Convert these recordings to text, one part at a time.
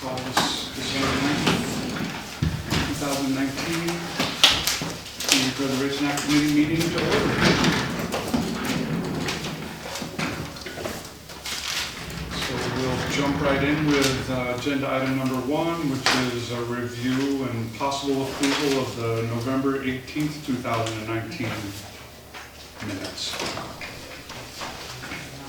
call this December 9th, 2019, Community Preservation Act Committee meeting to order. So we'll jump right in with agenda item number 1, which is a review and possible approval of the November 18th, 2019 minutes.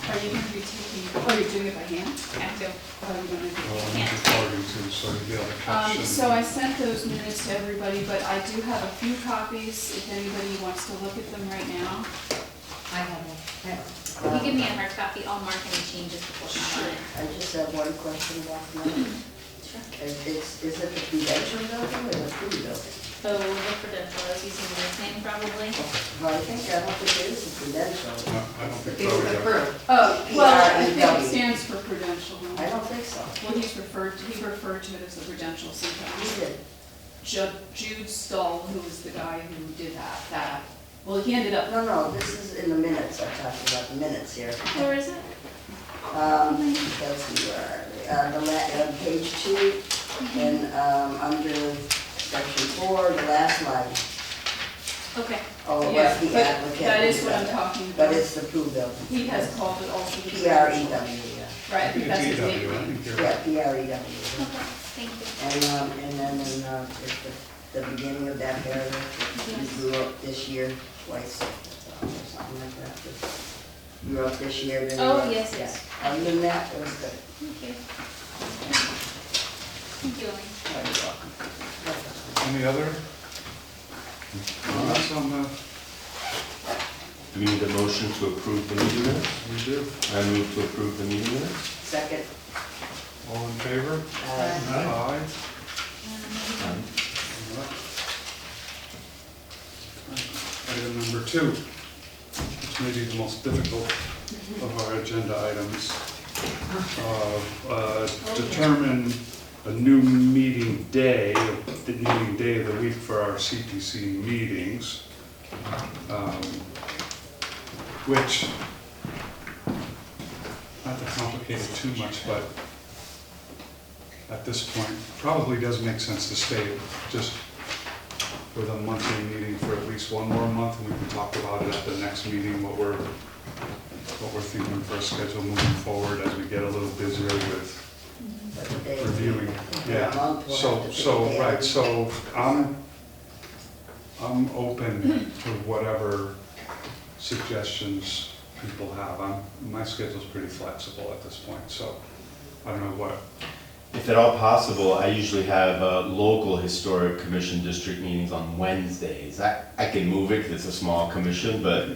Are you going to be taking, oh, you're doing it by hand? I have to. Oh, you're going to do Oh, it. I'm recording too, so you get a caption. So I sent those minutes to everybody, but I do have a few copies if anybody wants to look at them right now. I have one. If you give me a hard copy, I'll mark any changes before signing it. I just have one question about that. Sure. Is it the Prudential building or the food building? So the credential, I was using the name probably. Well, I don't think it is the Prudential. No, I don't think It's so. the either. Prud. Oh, well, I think PREW. it stands for Prudential. I don't think so. Well, he referred to it as a Prudential He sometimes. did. Jude Stahl, who was the guy who did that. Well, he ended up, No, this is in the minutes. I'm talking about the minutes here. Where is it? Let's see where, page 2, and under section 4, the last line. Okay. Oh, it yeah, was the but applicant. that is who what said I'm that. talking about. But it's the Prud building. He has called it also the PREW, Prudential. yeah. Right, I think that's his PW, I name. think you're Yeah, right. PREW. Okay, thank you. And then at the beginning of that paragraph, Yes. you grew up this year twice, or something like that. You grew up this year, then you Oh, grew up- yes, yes. yeah. Other than that, it was good. Thank you. Thank you, Elaine. Oh, you're welcome. Any other? That's on the, Do we need a motion to approve the meeting minutes? we do. I move to approve the meeting minutes. Second, All in favor? Aye. Item number 2, which may be the most difficult of our agenda items. Determine a new meeting day, the meeting day of the week for our CPC meetings. Which, not to complicate it too much, but at this point, probably does make sense to stay just with a monthly meeting for at least one more month, and we can talk about it at the next meeting, what we're thinking for a schedule moving forward as we get a little busier with but the day. reviewing. Yeah, A month, we'll have to pick a day. right, so I'm open to whatever suggestions people have. My schedule's pretty flexible at this point, so I don't know what. If at all possible, I usually have local historic commission district meetings on Wednesdays. I can move it because it's a small commission, but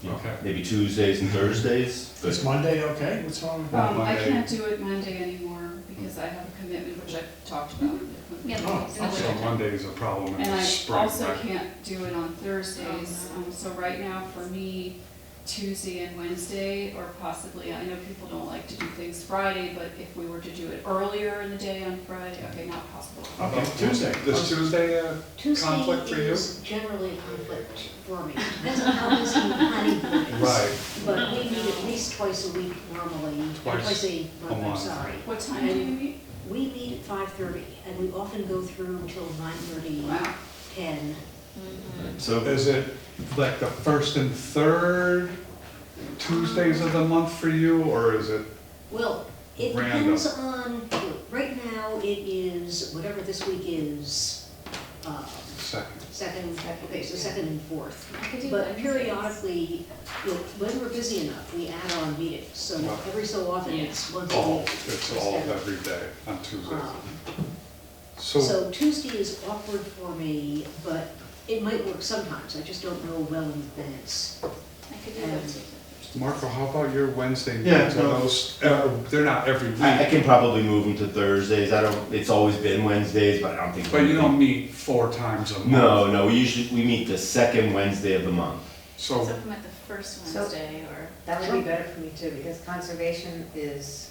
you know, Okay. maybe Tuesdays and Thursdays. But Is Monday okay? What's wrong with that? Well, I Monday. can't do it Monday anymore because I have a commitment, which I've talked about. Yeah. Oh, So Monday is a problem in And the I spring, also right? can't do it on Thursdays. So right now, for me, Tuesday and Wednesday, or possibly, I know people don't like to do things Friday, but if we were to do it earlier in the day on Friday, okay, not possible. Okay, Tuesday. Does Tuesday Tuesday conflict for you? is generally a conflict for me. Depends on how busy the planning board is. Right. But we meet at least twice a week normally, or Twice a month, I'm month. sorry. What time do you meet? We meet at 5:30, and we often go through until 9:30, Wow. 10. so Is it like the first and third Tuesdays of the month for you, or is it? Well, it Random. depends on, right now it is, whatever this week is, Second. second and fourth. I could do But Wednesdays. periodically, when we're busy enough, we add on meetings, so Wow. every so often Yeah. it's once a All, week. it's all instead of- every day on Tuesdays. um, So, So Tuesday is awkward for me, but it might work sometimes, I just don't know well in advance. I could do And- Wednesdays. Marco, how about your Wednesday Yeah, meetings? Are no. those, they're not every I week, can probably move them to Thursdays. I don't. It's always been Wednesdays, but I don't think. but you don't meet 4 times a month. No, we meet the second Wednesday of the month. So So, if I'm at the first So- Wednesday, or, That would be better for me too, because conservation is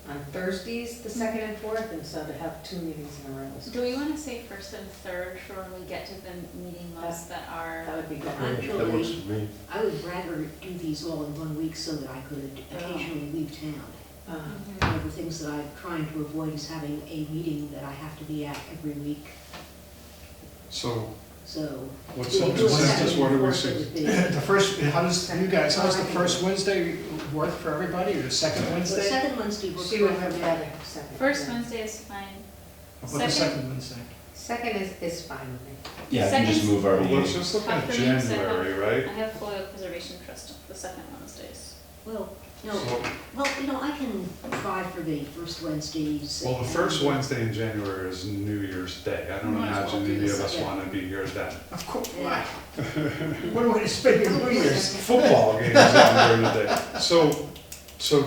on Thursdays, the second and fourth, and so to have 2 meetings in a row, do we want to say first and third for when we get to the meeting months that are? that would be good. That works Actually, for me. I would rather do these all in one week so that I could occasionally leave town. One of the things that I'm trying to avoid is having a meeting that I have to be at every week, So so. what's to the do a consensus, second what do we and see? fourth would be- The first, how does the first Wednesday work for everybody, or the second The Wednesday? second Wednesday works She for would everybody. rather have second. First yeah. Wednesday is fine. How about the Second? second Wednesday? Second is fine with me. Yeah, I can just Second? move our Well, let's meeting. just look Tough at for me, 'cause I January, right? I have Holyoke Preservation Trust the second Wednesdays. Well, no, So, I can try for the first Wednesdays. well, the first Wednesday in January is New Year's Day. I don't Might as well imagine do any the of us second. want to be here then. Of course, Yeah. what do we speak of New Year's? Football games on during the day. So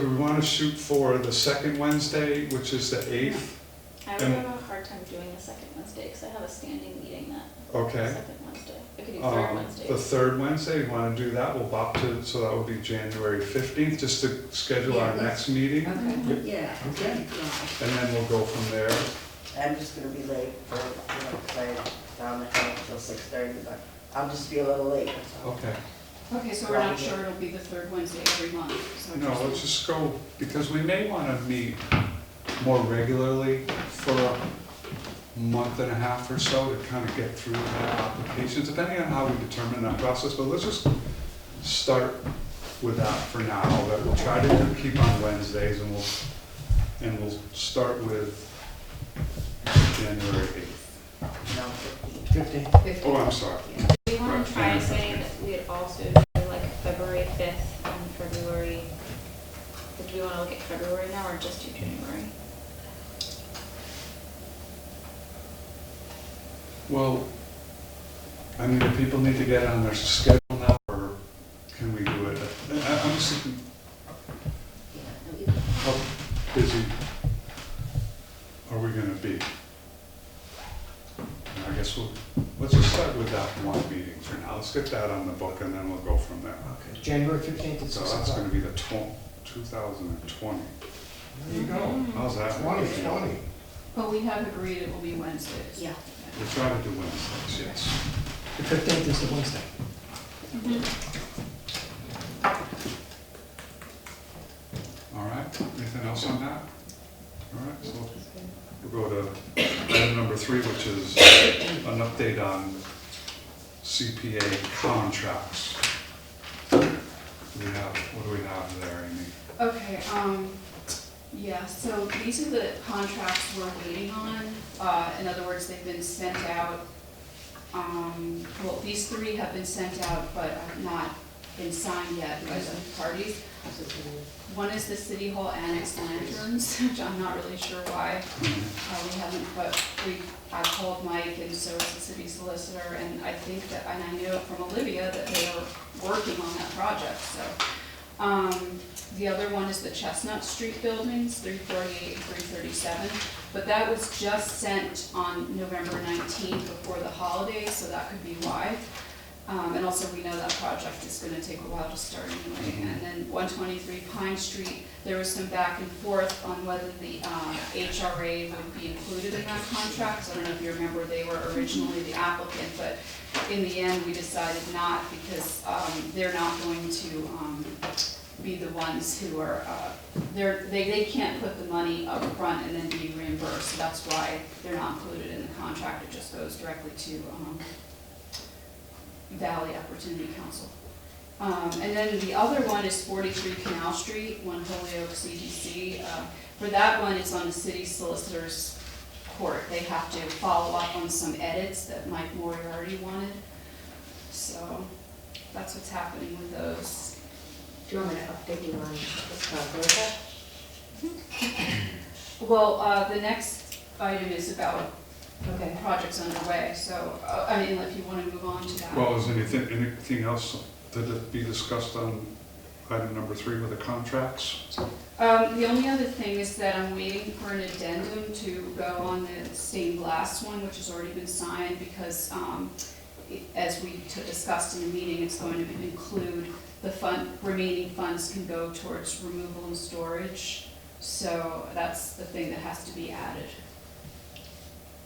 do we want to shoot for the second Wednesday, which is the 8th? I would And- have a hard time doing the second Wednesday, because I have a standing meeting that Okay. second Wednesday. I could do third Wednesday. The third Wednesday, you want to do that? We'll bop to, so that would be January 15th, just to schedule our Yeah, next meeting. Okay. Yeah. Okay. Right. And then we'll go from there. I'm just gonna be late for, cause I'm down the hill till 6:30, but I'll just be a little late, that's all. Okay. Okay, so we're not sure it'll be the third Wednesday every month, so. No, let's just go, because we may want to meet more regularly for a month and a half or so to kind of get through the applications, depending on how we determine that process. But let's just start with that for now, that we'll try to keep on Wednesdays, and we'll start with January 8th. No, 15. 15. Oh, I'm sorry. Do you want Right, to try January saying that we'd also do like February 5th and February, do we want to look at February now or just do January? Well, I mean, do people need to get on their schedule now, or can we do it? I'm just thinking, how busy are we gonna be? And I guess let's just start with that one meeting for now. Let's get that on the book, and then we'll go from there. Okay, January 15th at So 6 that's o'clock. gonna be the 2020. There you go. How's that? 2020. But we have agreed it will be Wednesdays. Yeah. We'll try to do Wednesdays, yes. The 15th is the Wednesday. All right, anything else on that? All right, so we'll go to item number 3, which is an update on CPA contracts. What do we have there, Amy? Okay, yeah, so these are the contracts we're waiting on. In other words, they've been sent out. Well, these 3 have been sent out, but have not been signed yet by the parties. One is the City Hall Annex lanterns, which I'm not really sure why we haven't, but I called Mike and so is the city solicitor, and I think that, and I know from Olivia that they are working on that project, so. The other one is the Chestnut Street buildings, 348 and 337, but that was just sent on November 19th before the holidays, so that could be why. And also, we know that project is gonna take a while to start anyway. And then 123 Pine Street, there was some back and forth on whether the HRA would be included in that contract. So I don't know if you remember, they were originally the applicant, but in the end, we decided not, because they're not going to be the ones who are, they can't put the money up front and then be reimbursed. So that's why they're not included in the contract. It just goes directly to Valley Opportunity Council. And then the other one is 43 Canal Street, 1 Holyoke CDC. For that one, it's on the city solicitor's court. They have to follow up on some edits that Mike Moriarty wanted. So that's what's happening with those. Do you want me to update you on this Well, the next item is about Okay. projects underway, so, I mean, if you want to move on to that. Well, is anything else to be discussed on item number 3 with the contracts? The only other thing is that I'm waiting for an addendum to go on the stained glass one, which has already been signed, because as we discussed in the meeting, it's going to include the remaining funds can go towards removal and storage. So that's the thing that has to be added.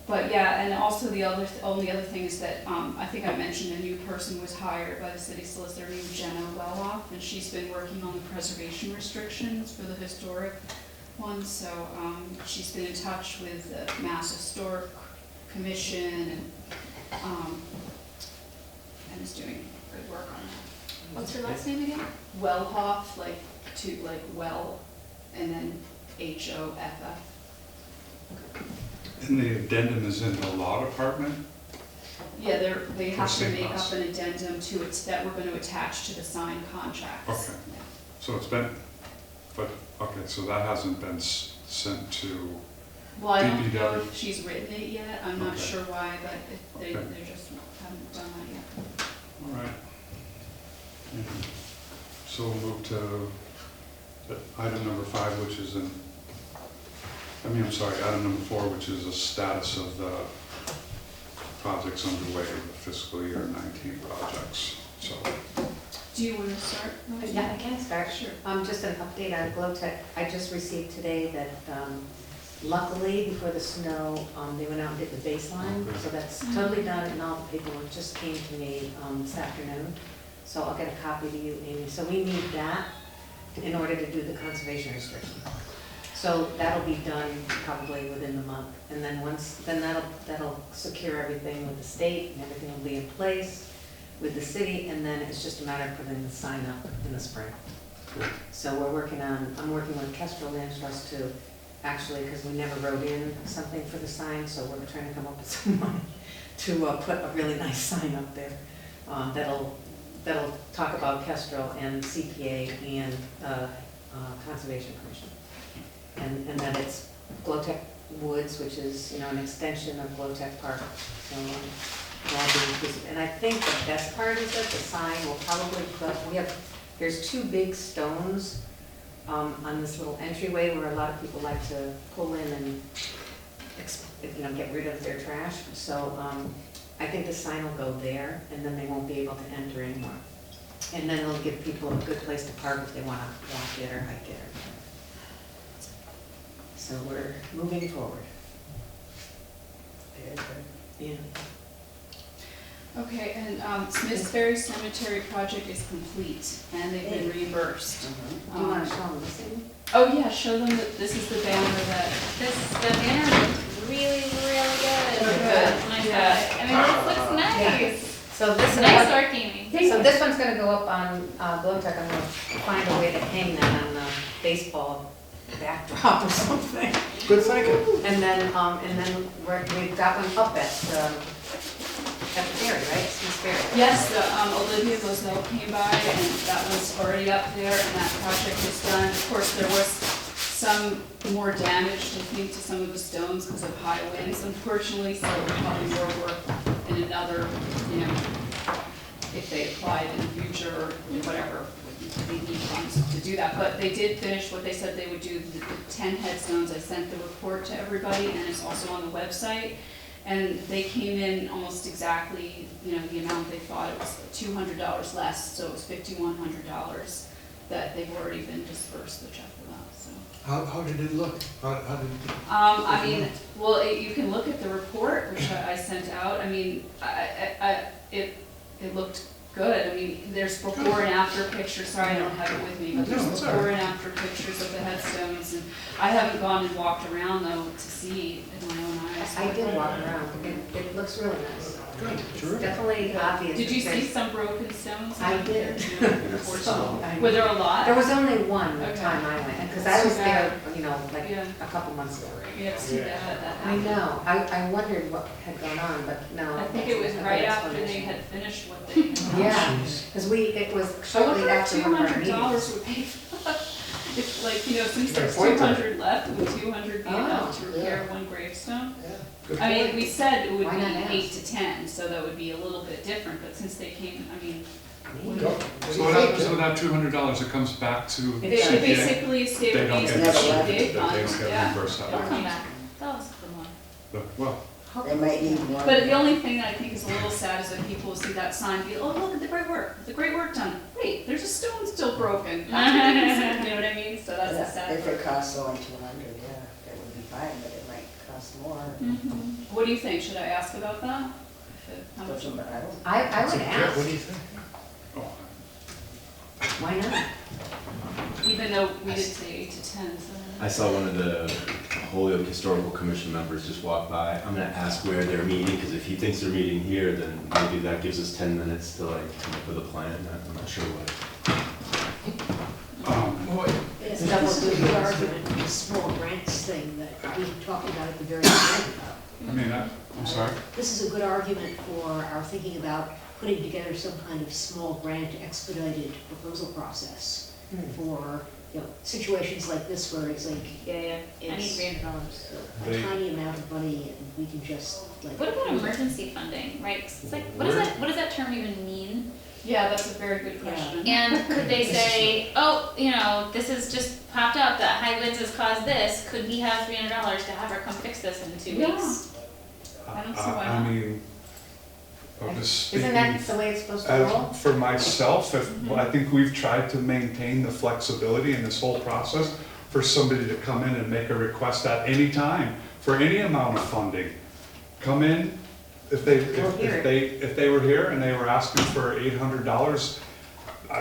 But yeah, and also the only other thing is that I think I mentioned a new person was hired by the city solicitor named Jenna Welloff, and she's been working on the preservation restrictions for the historic one, so, she's been in touch with the Mass Historic Commission and is doing good work on that. What's her last name again? Wellhoff, like well, and then Hoff. And the addendum is in the law department? Yeah, they have to state make laws. up an addendum to it that we're gonna attach to the signed contracts. Okay. Yeah. So it's been, but, okay, so that hasn't been sent to, Well, I don't know DPW. if she's written it yet, I'm not Okay. sure why, but if they Okay. just haven't done that yet. all right. So we'll move to item number 5, which is I'm sorry, item number 4, which is a status of the projects underway, the fiscal year 19 projects, so. Do you wanna start? Rosie? Yeah, I can start. Sure. Just an update on GlowTech. I just received today that luckily, before the snow, they went out and did the baseline. So that's totally done, and all the paperwork just came to me this afternoon. So I'll get a copy to you, Amy. So we need that in order to do the conservation restriction. So that'll be done probably within the month. And then that'll secure everything with the state, and everything will be in place with the city, and then it's just a matter of putting the sign up in the spring. So I'm working with Kestrel Land Trust to, actually, because we never wrote in something for the sign, so we're trying to come up with some money to put a really nice sign up there that'll talk about Kestrel and CPA and Conservation Commission. And that it's GlowTech Woods, which is, an extension of GlowTech Park. So it'll all be inclusive. And I think the best part is that the sign will probably there's 2 big stones on this little entryway where a lot of people like to pull in and, get rid of their trash. So I think the sign will go there, and then they won't be able to enter anymore. And then it'll give people a good place to park if they want to walk it or hike it. So we're moving forward. Very good. Yeah. Okay, and Smithsbury Cemetery project is complete, and they've been reimbursed. Do you want to show them this thing? Oh yeah, show them that this is the banner that, The banner looks really, really good. Good. Nice. Yeah. I mean, this looks nice. So this is Nice dark, Amy. So this one's gonna go up on GlowTech. I'm gonna find a way to hang that on the baseball backdrop or something. Good thinking. And then we've got one up at the ferry, right? Smith's Ferry. yes, Olivia Moselle came by, and that one's already up there, and that project is done. Of course, there was some more damage, I think, to some of the stones because of high winds, unfortunately, so probably more work in another, if they applied in the future or whatever, they need funds to do that. But they did finish what they said they would do, the 10 headstones. I sent the report to everybody, and it's also on the website. And they came in almost exactly, the amount they thought. It was $200 less, so it was $5,100 that they've already been dispersed, the check for that, so. How did it look? How did it? I mean, well, you can look at the report, which I sent out. I mean, it looked good. I mean, there's before and after pictures. Sorry, I don't have it with me, but there's No, it's all before right. and after pictures of the headstones. And I haven't gone and walked around though to see in my own eyes. I did walk around. It looks really nice. Good, It's terrific. definitely obvious. Did you see because some broken stones? I did. Unfortunately. Were there a lot? There was only one Okay. time I went, because I was Too there, bad. like Yeah. a couple months ago. Yeah, it's too bad that I happened. know, I wondered what had gone on, but no. I think it was right after they had finished what they had done. Yeah, because it was I shortly wonder if after one of our meetings. $200 would pay for that. If since Good there's point, though. 200 left, would 200 be enough to Oh, repair one gravestone? Good I mean, point. we said it would Why be not ask? 8 to 10, so that would be a little bit different, but since they came, I mean, Go. So what happens with that $200? It comes back to It they does. should CPA? basically They stay don't with get these Never cheap left. big They don't funds, get yeah. reimbursed that It'll way. come back. That was a good one. Well, They might need one. But the only thing that I think is a little sad is that people will see that sign and be, oh, look at the great work done. Wait, there's a stone still broken. You know what I mean? So that's the sad If it part. costs only 200, yeah, that would be fine, but it might cost more. Mhm. What do you think? Should I ask about that? How much? Doesn't matter, I don't. I would Yeah, ask, what do you think? oh, why not? even though we did say 8 to 10, so. I saw one of the Holyoke Historical Commission members just walk by. I'm gonna ask where they're meeting, because if he thinks they're meeting here, then maybe that gives us 10 minutes to like come up with a plan. I'm not sure what. Yes, that was a good argument, the small grants thing that we talked about at the very beginning. I mean, I'm sorry? This is a good argument for our thinking about putting together some kind of small grant expedited proposal process for, you know, situations like this where it's like, Yeah, I need it's $300. a tiny amount of money and we can just like. What about emergency funding, right? 'Cause it's like, what does that term even mean? Yeah, that's a very good question. And could they say, oh, you know, this has just popped up, that high winds has caused this, could we have $300 to have her come fix this in 2 Yeah. weeks? I don't see why I not. mean, I'm just Isn't that speaking the way it's supposed to roll? for myself, I think we've tried to maintain the flexibility in this whole process for somebody to come in and make a request at any time for any amount of funding. Come in, if they were here and they were asking for $800,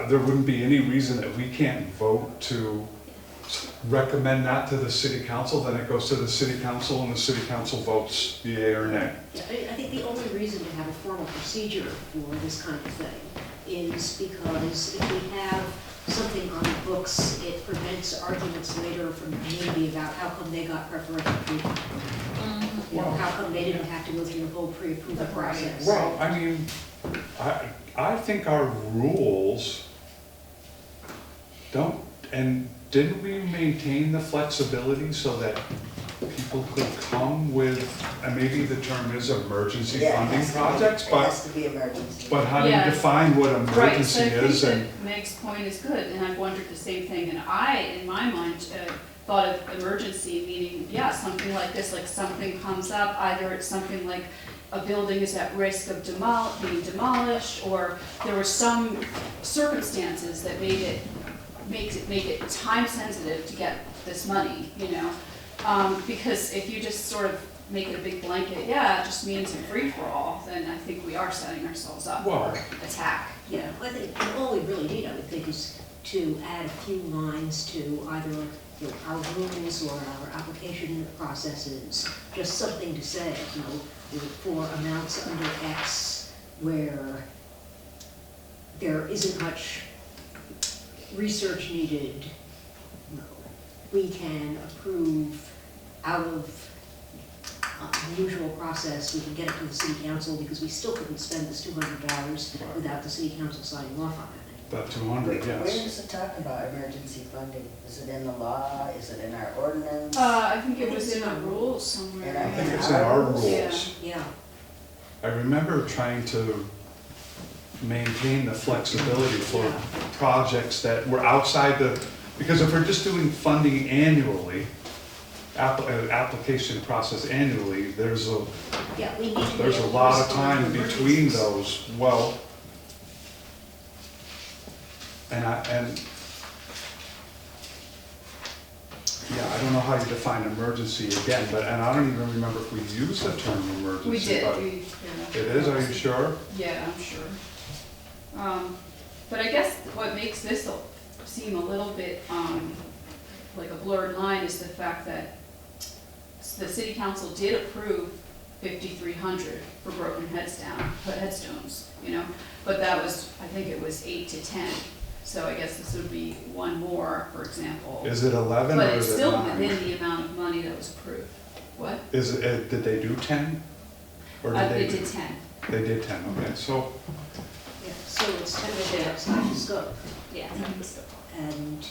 there wouldn't be any reason that we can't vote to recommend that to the city council, then it goes to the city council and the city council votes yea or nay. Yeah, I think the only reason to have a formal procedure for this kind of thing is because if we have something on the books, it prevents arguments later from the community about how come they got preferential treatment. You know, how come they didn't have to go through the whole pre-approval process. Well, I mean, I think our rules don't, and didn't we maintain the flexibility so that people could come with, and maybe the term is emergency Yeah, it funding has to be- projects, It but, has to be emergency. but how do you Yeah. define what Right, emergency so I think is and? that Meg's point is good, and I've wondered the same thing, and I, in my mind, thought of emergency meaning, yeah, something like this, like something comes up, either it's something like a building is at risk of being demolished, or there were some circumstances that make it time sensitive to get this money, you know? Because if you just sort of make it a big blanket, yeah, it just means a free-for-all, then I think we are setting ourselves up Well- for attack. Yeah, I think all we really need, I would think, is to add a few lines to either, you know, our rules or our application processes, just something to say, you know, for amounts under X where there isn't much research needed, you know, we can approve out of the usual process, we can get it to the city council because we still couldn't spend this $200 without the city council signing off on it. That 200, Where yes. does it talk about emergency funding? Is it in the law? Is it in our ordinance? I think it was in the rules somewhere. And I think it's in our rules. Yeah. I remember trying to maintain the flexibility for Yeah. projects that were outside because if we're just doing funding annually, application process annually, there's a Yeah, we need to be There's a able to lot of respond time to between emergencies. those, well, and yeah, I don't know how you define emergency again, and I don't even remember if we used the term emergency. We did, but yeah. It is, are you sure? Yeah, I'm sure. But I guess what makes this seem a little bit like a blurred line is the fact that the city council did approve 5,300 for broken headstones, you know? But that was, I think it was 8 to 10. So I guess this would be one more, for example. Is it 11 But or it's is it still 9? within the amount of money that was approved. What? Is it, did they do 10? Or did They they? did 10. They did 10, okay, so, Yeah, so it's technically outside the scope. Yeah. And,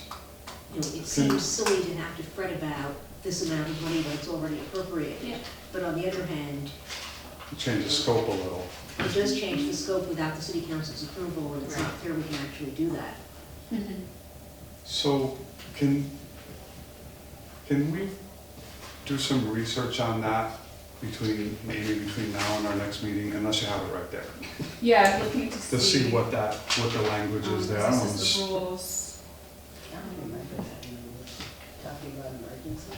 you know, it seems silly to have to fret about this amount of money that's already appropriated. Yeah. But on the other hand, change the scope a little. it does change the scope without the city council's approval, and it's not clear we can actually do that. So, can we do some research on that maybe between now and our next meeting, unless you have it right there? Yeah, looking to To see what the language is there. I don't know, This is the rules. I don't remember that. Talking about emergency.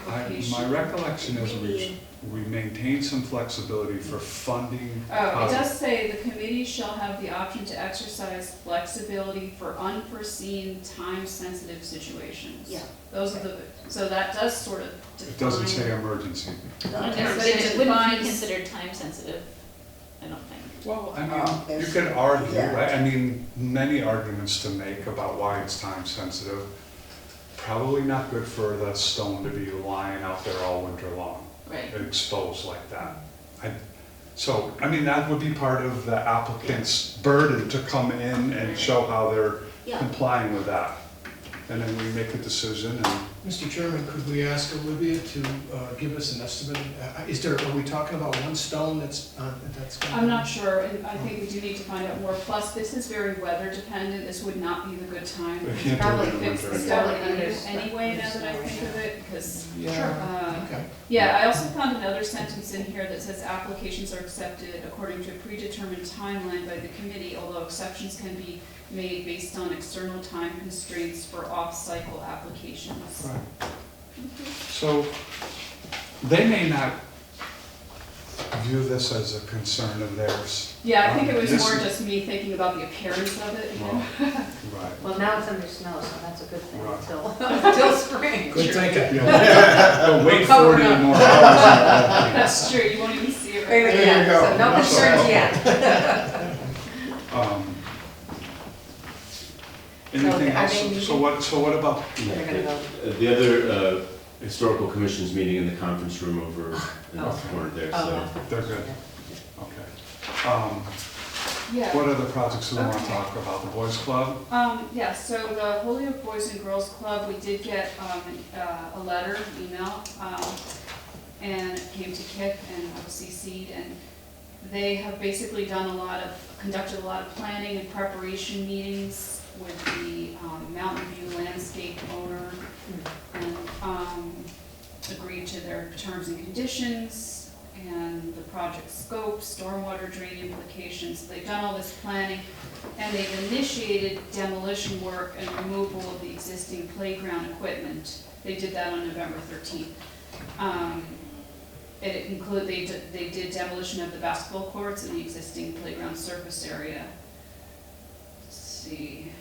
application. My recollection is we maintain some flexibility for funding. Oh, it does say the committee shall have the option to exercise flexibility for unforeseen, time-sensitive situations. Yeah. Those are the, so that does sort of define. It doesn't say emergency. But But it it wouldn't be defines- considered time sensitive, I don't think. Well, I Oh, mean, you yes. could argue, Yeah. right? I mean, many arguments to make about why it's time sensitive. Probably not good for the stone to be lying out there all winter long, Right. exposed like that. So, I mean, that would be part of the applicant's burden to come in and show how they're Yeah. complying with that. And then we make a decision and, Mr. Chairman, could we ask Olivia to give us an estimate? Are we talking about one stone that's gonna? I'm not sure, and I think we do need to find out more. Plus, this is very weather dependent. This would not be the good time We to can't do it probably in fix winter the anyway. stone anyway, now that I think of it, because Yeah, okay. yeah, I also found another sentence in here that says applications are accepted according to a predetermined timeline by the committee, although exceptions can be made based on external time constraints for off-cycle applications. right. So, they may not view this as a concern of theirs. Yeah, I think it was This- more just me thinking about the appearance of it, you know? Right. Well, now it's under snow, so that's a good thing Right. until spring. Good thinking. But wait Cover 40 it up. more hours. That's true, you won't even see it right There now. you you go. go, so no That's concerns all. yet. Anything are they else? So what about, They're gonna go. The other historical commission's meeting in the conference room over in the corner there, so. they're good? Okay. Yeah. What other projects do we want to talk about? The Boys Club? Yeah, so the Holyoke Boys and Girls Club, we did get, a letter, email, and it came to Kip and I was CC'd, and they have basically conducted a lot of planning and preparation meetings with the, Mountain View landscape owner, and, agreed to their terms and conditions, and the project scope, stormwater drain implications. They've done all this planning, and they've initiated demolition work and removal of the existing playground equipment. They did that on November 13th. It included, they did demolition of the basketball courts and the existing playground surface area. Let's see.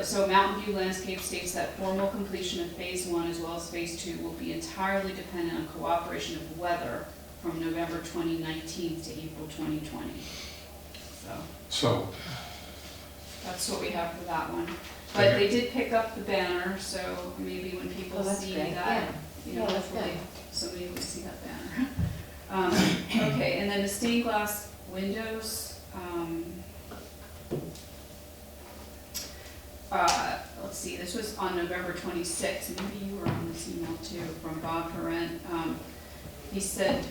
So Mountain View Landscape states that formal completion of phase 1 as well as phase 2 will be entirely dependent on cooperation of weather from November 2019 to April 2020. So, That's what we have for that one. But they did pick up the banner, so maybe when people Oh, that's see great, that, you know, Yeah, that's hopefully good. somebody will see that banner. Okay, and then the stained glass windows, let's see, this was on November 26th, maybe you were on this email too, from Bob Parent. He said,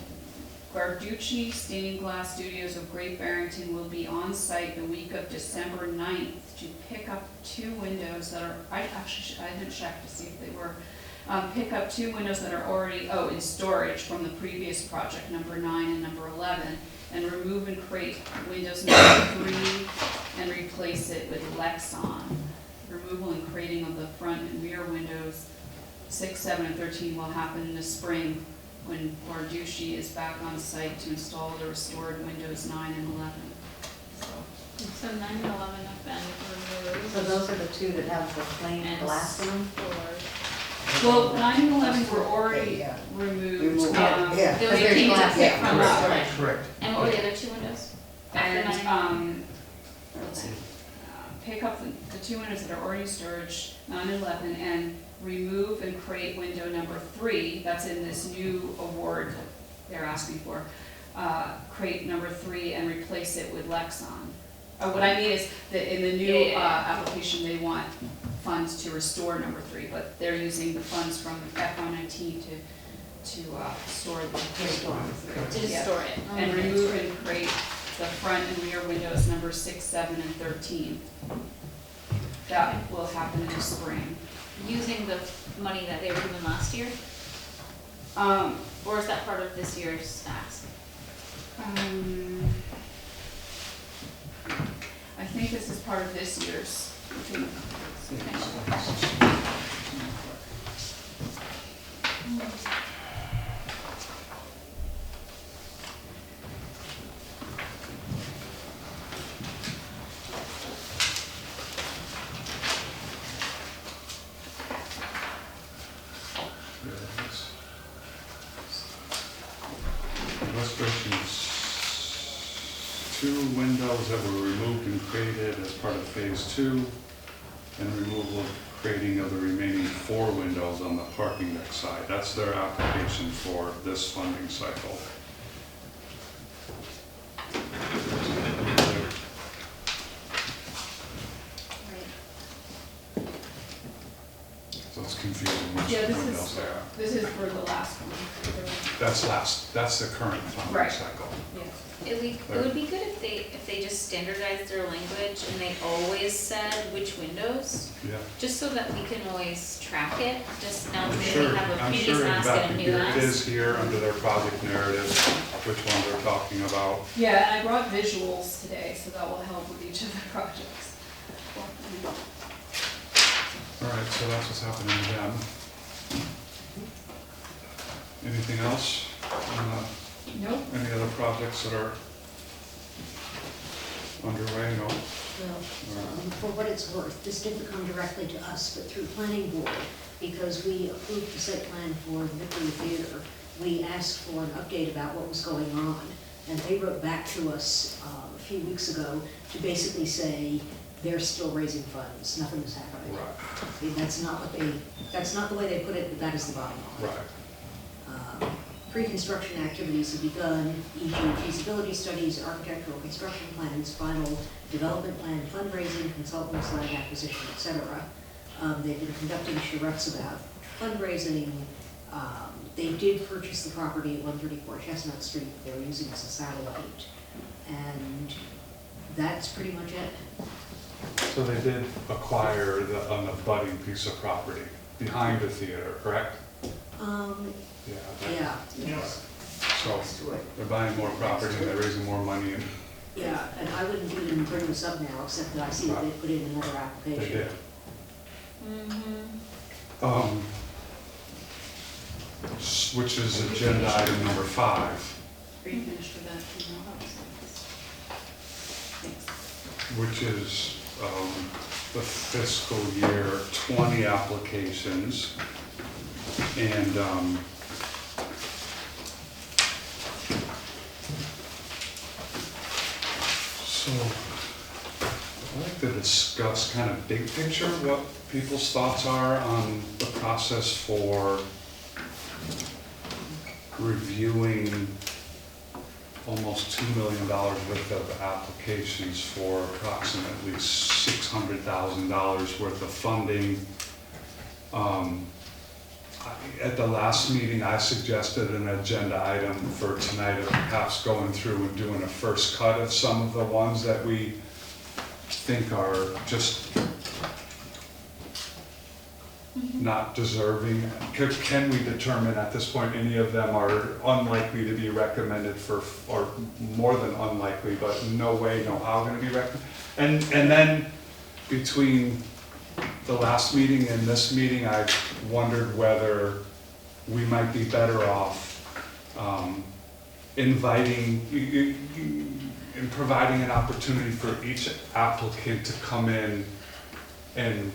Garducci Stained Glass Studios of Great Barrington will be on site the week of December 9th to pick up 2 windows that are, I didn't check to see if they were, pick up 2 windows that are already, in storage from the previous project, number 9 and number 11, and remove and crate windows number 3 and replace it with Lexon. Removal and crating of the front and rear windows 6, 7, and 13 will happen in the spring when Barducci is back on site to install the restored windows 9 and 11. So 9 and 11 have been removed. So those are the two that have the plain And glass in them? Well, 9 and 11 were already Yeah. removed. Removed, yeah. They Because they're came to glass, pick yeah, from correct, us. right. Correct. And what were the other 2 windows? After And, 9? let's see, pick up the 2 windows that are already in storage, 9 and 11, and remove and create window number 3, that's in this new award they're asking for. Create number 3 and replace it with Lexon. What I mean is that in the new application, they want funds to restore number 3, but they're using the funds from FY19 to store the Restore. number 3. To just Yeah. store it. And remove and create the front and rear windows number 6, 7, and 13. That will happen in the spring. Using the money that they were given last year? Or is that part of this year's ask? I think this is part of this year's. There it is. Illustrations. 2 windows that were removed and created as part of phase 2, and removal of creating of the remaining 4 windows on the parking deck side. That's their application for this funding cycle. So it's confusing which Yeah, windows they are. this is for the last one. That's the current funding Right. cycle. Yeah. It would be good if they just standardized their language and they always said which windows, Yeah. just so that we can always track it, just now I'm that we sure, have a I'm previous sure in ask fact, and a new here it is ask. here under their project narrative, which one they're talking about. Yeah, and I brought visuals today, so that will help with each of the projects. All right, so that's what's happening with them. Anything else? Nope. Any other projects that are underway? No? Well, for what it's worth, this didn't come directly to us, but through planning board, because we approved the site plan for the Victory Theater. We asked for an update about what was going on, and they wrote back to us a few weeks ago to basically say they're still raising funds, nothing is happening. Right, That's not the way they put it, but that is the bottom line. right. Pre-construction activities have begun, e.g. feasibility studies, architectural construction plans, final development plan, fundraising, consultants, land acquisition, etc. They've been conducting charrettes about fundraising. They did purchase the property at 134 Chestnut Street. They were using it as a satellite. And that's pretty much it. So they did acquire an abutting piece of property behind the theater, correct? Yeah. Yeah. So they're buying more property and they're raising more money and Yeah, and I wouldn't even bring this up now, except that I see that they put in another they application. did. Mm-hmm. Which is agenda item number 5, Are you finished with that? Thanks. which is the fiscal year 20 applications. And so I'd like to discuss kind of big picture what people's thoughts are on the process for reviewing almost $2 million worth of applications for approximately $600,000 worth of funding. At the last meeting, I suggested an agenda item for tonight of perhaps going through and doing a first cut of some of the ones that we think are just not deserving. Can we determine at this point any of them are unlikely to be recommended for, or more than unlikely, but no way, no how going to be recommended? And then between the last meeting and this meeting, I wondered whether we might be better off inviting and providing an opportunity for each applicant to come in and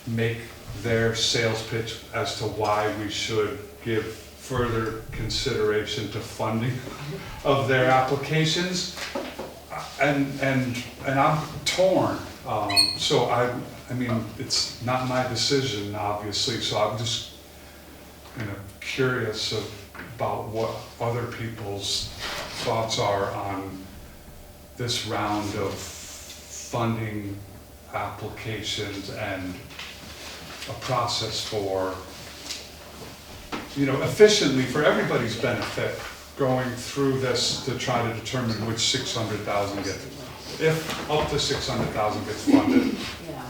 make their sales pitch as to why we should give further consideration to funding of their applications. And I'm torn. So I mean, it's not my decision, obviously, so I'm just curious about what other people's thoughts are on this round of funding applications and a process for, efficiently, for everybody's benefit, going through this to try to determine which 600,000 gets, if up to 600,000 gets funded. Yeah.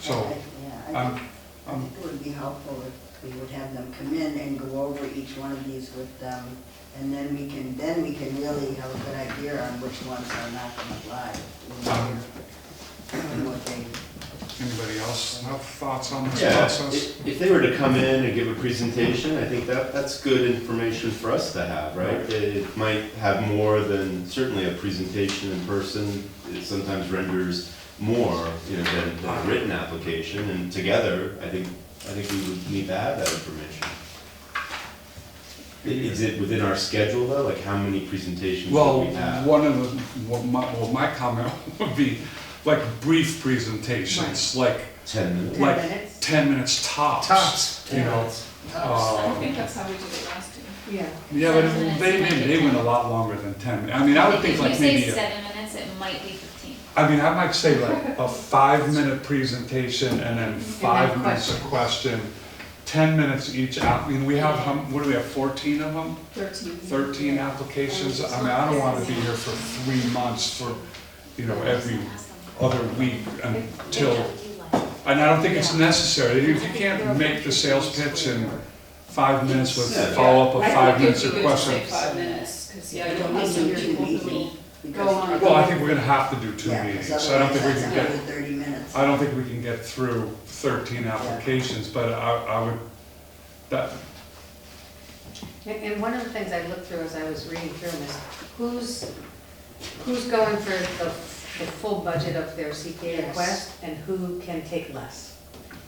So, I think it would be helpful if we would have them come in and go over each one of these with them, and then we can really have a good idea on which ones are not going to fly. Anybody else have thoughts on this Yeah, process? if they were to come in and give a presentation, I think that's good information for us to have, right? It might have more than, certainly a presentation in person, it sometimes renders more, than a written application, and together, I think I think we would need to have that information. Is it within our schedule though? Like how many presentations do Well, we have? one of the, my comment would be like brief presentations, like 10 minutes? 10 like minutes? 10 minutes tops. Tops. You know, I think that's how we did it last year. Yeah. yeah, but 7 minutes, they went a lot longer than 10 minutes. I mean, I would think like maybe, If you say 7 minutes, it might be 15. I mean, I might say like a 5-minute presentation and then 5 minutes a question, 10 minutes each. I mean, we have, what do we have, 14 of them? 13 applications. I mean, I don't want to be here for 3 months for, you know, every other week until, and I don't think it's necessary. If you can't make the sales pitch in 5 minutes with Yeah. follow-up of 5 minutes of of questions. 5 minutes, because yeah, We you don't don't have need some to do people two who will meetings, go on. Well, I think we're gonna have to do 2 Yeah, meetings. because I don't think we otherwise can that's get, another 30 minutes. I don't think we can get through 13 applications, but I would, that, And one of the things I looked through as I was reading through them is who's going for the full budget of their CPA Yes. request and who can take less.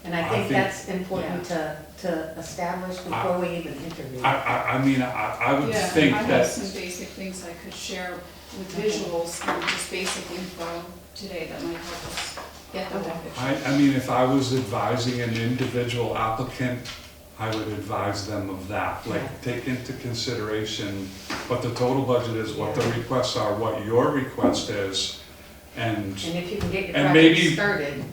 And I I think think- that's important to establish before we even interview. I mean, I would Yeah, think I have that, some basic things I could share with visuals and just basic info today that might help us get the whole picture. I mean, if I was advising an individual applicant, I would advise them of that. Like, take into consideration what the total budget is, what the requests are, what your request is, and And if you can get your And project maybe- started.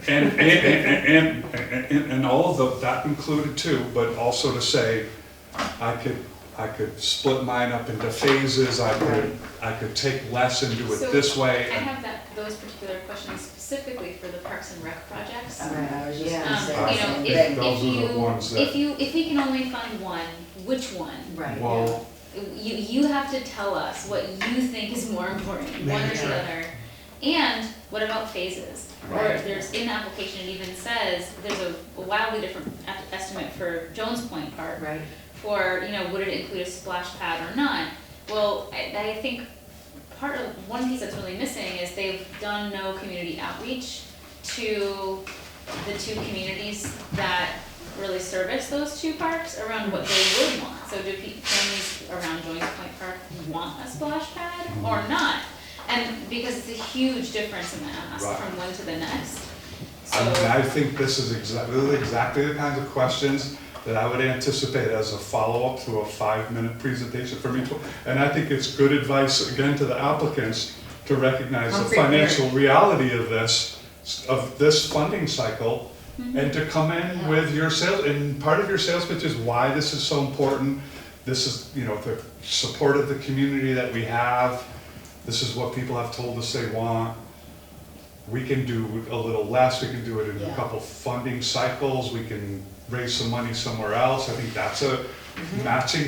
and all of that included too, but also to say, I could split mine up into phases, I could take less and do So, it this way. I have those particular questions specifically for the Parks and Rec projects. I was just Yeah. gonna say You the know, same if thing. Those are the ones that- if we can only find one, which one? Right. Well, You have to tell us what you think is more important, one or the other. And what about phases? Or Right. there's, in the application, it even says, there's a wildly different estimate for Jones Point Park. Right. For, you know, would it include a splash pad or not? Well, I think one piece that's really missing is they've done no community outreach to the 2 communities that really service those 2 parks around what they would want. So do families around Jones Point Park want a splash pad or not? And because it's a huge difference in the ask Right. from one to the next. I mean, So, I think this is exactly the kinds of questions that I would anticipate as a follow-up to a 5-minute presentation for me. And I think it's good advice, again, to the applicants to recognize the Come prepared. financial reality of this funding cycle, and to come in with your sales, and part of your sales pitch is why this is so important. This is, you know, the support of the community that we have. This is what people have told us they want. We can do a little less, we can do it in a Yeah. couple funding cycles, we can raise some money somewhere else. I think that's a matching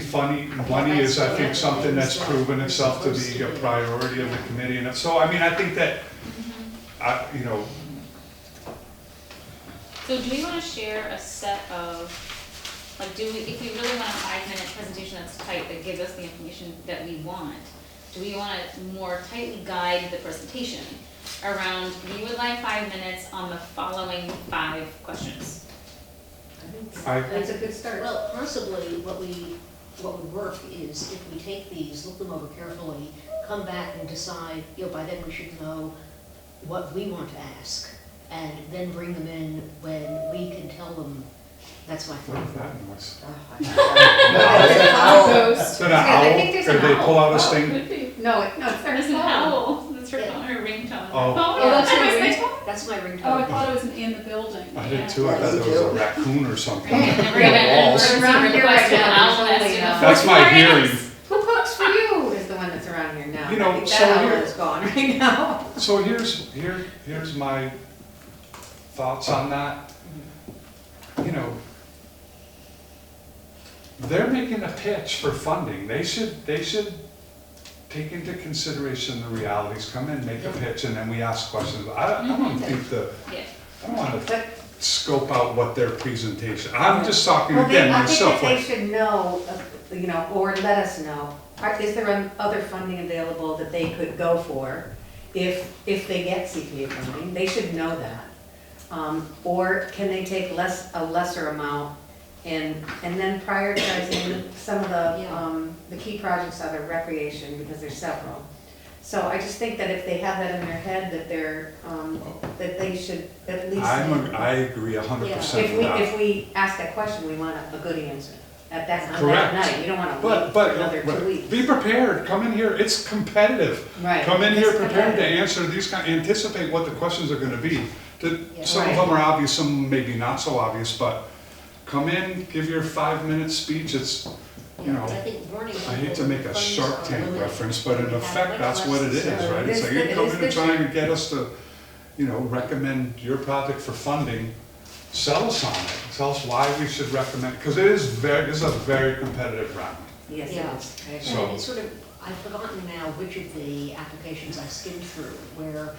money is, I think, something that's proven itself to be a priority of the committee. And so, I mean, I think that, you know, so do we wanna share a set of, like, if we really want a 5-minute presentation that's tight, that gives us the information that we want, do we wanna more tightly guide the presentation around, we would like 5 minutes on the following 5 questions? That's a good start. Well, possibly what would work is if we take these, look them over carefully, come back and decide, you know, by then we should know what we want to ask, and then bring them in when we can tell them, that's my what thought. is that noise? Ghost. Is that an I owl? think there's Or an they pull owl. out a Oh, sting? could be. No, it's There's an owl, that's her phone, her ringtone. Oh. Oh, that's that your was my ringtone? phone? That's my ringtone. Oh, I thought it was in the building. I did too, I thought there was a raccoon or something. Never Yeah, even walls. Around here right now, owl there's nest only, in the That's my fourth floor hearing. annex. Who cooks for you is the one that's around here now. You know, I think so that owl here- is gone right now. So here's my thoughts on that. You know, they're making a pitch for funding. They should take into consideration the realities, come in, make a pitch, and then we ask questions. I don't think Yeah. I don't wanna But scope out what their presentation, I'm just talking Well, again, I think myself, that they like, should know, you know, or let us know, is there other funding available that they could go for if they get CPA funding? They should know that. Or can they take a lesser amount and then prioritizing some of the key projects are the recreation, because there's several. So I just think that if they have that in their head, that they're, that they should at least. I agree 100% with that. If we ask that question, we want a good answer. On that Correct. night, we don't wanna But, wait another 2 but, weeks. be prepared, come in here, it's competitive. Right. Come in here It's prepared to competitive. answer these anticipate what the questions are gonna be. Some of Right. them are obvious, some maybe not so obvious, but come in, give your 5-minute speech, it's, you know, I think warning I hate to people make a funds Shark are Tank limited. reference, but in We have effect, much that's what it less- is, right? it It's is like, good- you it come is in and good. trying to get us to, you know, recommend your project for funding, sell us on it, tell us why we should recommend, because it is a very competitive round. Yes, it Yeah. is. I agree. So- And it's sort of, I've forgotten now which of the applications I skimmed through where,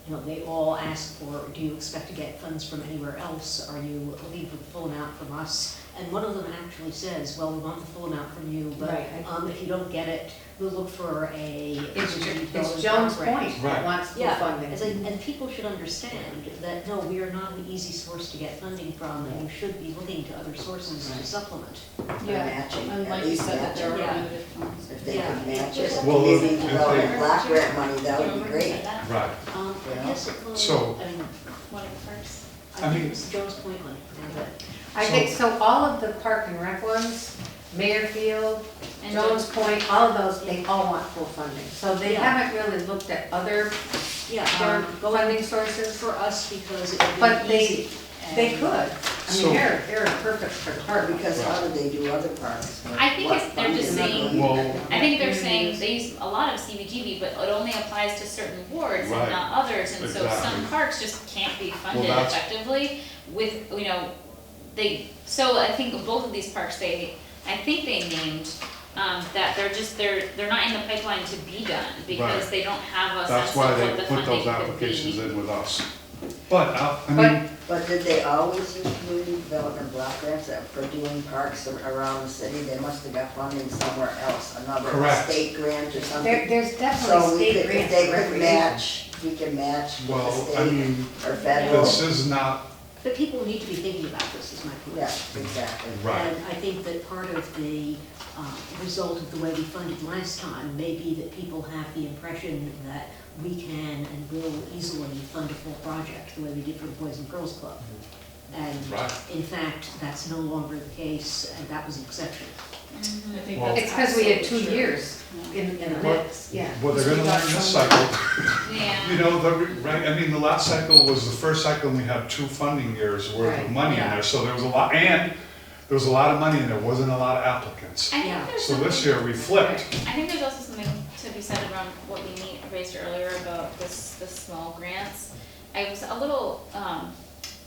you know, they all ask for, do you expect to get funds from anywhere else? Are you looking for the full amount from us? And one of them actually says, well, we want the full amount from you, but Right. if you don't get it, we'll look for a. It's Jones Point Right. that wants full Yeah, funding. and people should understand that, no, we are not an easy source to get funding from, and you should be looking to other sources to supplement. Yeah, Matching, and at like you least said, that there are matching. limited funds. If they Yeah. could match it, Well, community if they- development block grant money, that would be great. Right. I guess it will, So- I mean, One of the first. I I mean- think it's Jones Point one, but. I think, so all of the park and rec ones, Mayerfield, And Jones Point, all of those, they all want full funding. So they Yeah. haven't really looked at other Yeah, they're going funding sources, for us because it would but be easy. they and- could. I So- mean, they're perfect for the park. Because how do they do other parks? I think What it's- they're just funding? saying- Well- I think they're saying they use a lot of CBGB, but it only applies to certain wards Right. and not others, and so Exactly. some parks just can't be funded that's- effectively with, you know, so I think both of these parks, I think they named, that they're not in the pipeline to be done, because Right. they don't have a sense That's of why what they the put funding those could applications be. in with us. But, I mean, But did they always use community development block grants for doing parks around the city? They must have got funding somewhere else, another Correct. state grant or something. There's So definitely we state could, if grants they for could recreation. match, we can match with well, the I state mean, or federal. this is not, But people need to be thinking about this, is my point. Yeah, exactly. right, And I think that part of the result of the way we funded last time may be that people have the impression that we can and will easily fund a full project, the way we did for the Boys and Girls Club. And right. in fact, that's no longer the case, and that was an exception. I think Well- that's It's because we had 2 absolutely true. years in the mix, yeah. Well, they're So we gonna got learn this some- cycle. Yeah. You know, right, I mean, the last cycle was the first cycle, and we had 2 funding years worth of Right, money in yeah. there, so there was a lot, and there was a lot of money and there wasn't a lot of applicants. I think Yeah. there's So this something- year we flipped. I think there's also something to be said around what we raised earlier about the small grants. I was a little,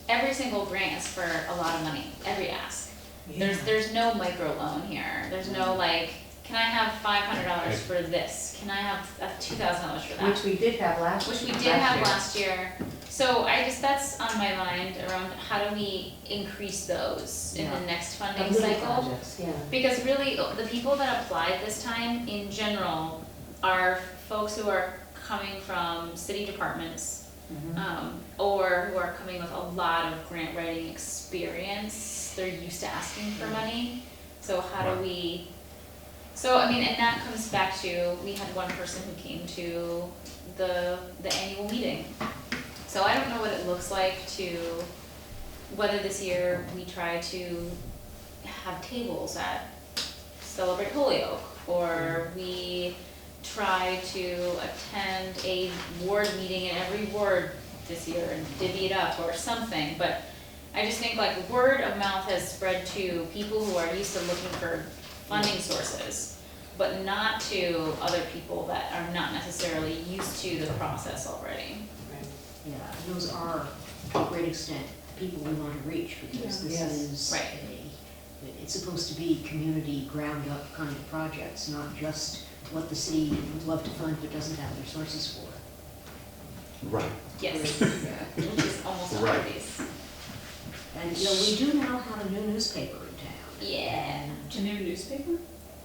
every single grant is for a lot of money, every ask. There's no micro loan here, there's no like, can I have $500 for this? Can I have $2,000 for that? Which we did have last. Which we did have year. last year. So that's on my mind around how do we increase those in the Yeah. next funding Little cycle? projects, yeah. Because really, the people that applied this time in general are folks who are coming from city departments, or who are coming with a lot of grant writing experience. They're used to asking for money. So how do Right. we, so I mean, and that comes back to, we had one person who came to the annual meeting. So I don't know what it looks like to, whether this year we try to have tables at Celebrate Holyoke, or we try to attend a ward meeting in every ward this year and divvy it up or something, but I just think like word of mouth has spread to people who are used to looking for funding sources, but not to other people that are not necessarily used to the process already. Yeah, and those are, to a great extent, people we want to reach, because this Yes. is Right. it's supposed to be community ground-up kind of projects, not just what the city would love to fund but doesn't have their sources for. Right. Yes, which is almost all Right. of these. And, you know, we do now have a new newspaper in town. Yeah. A new newspaper?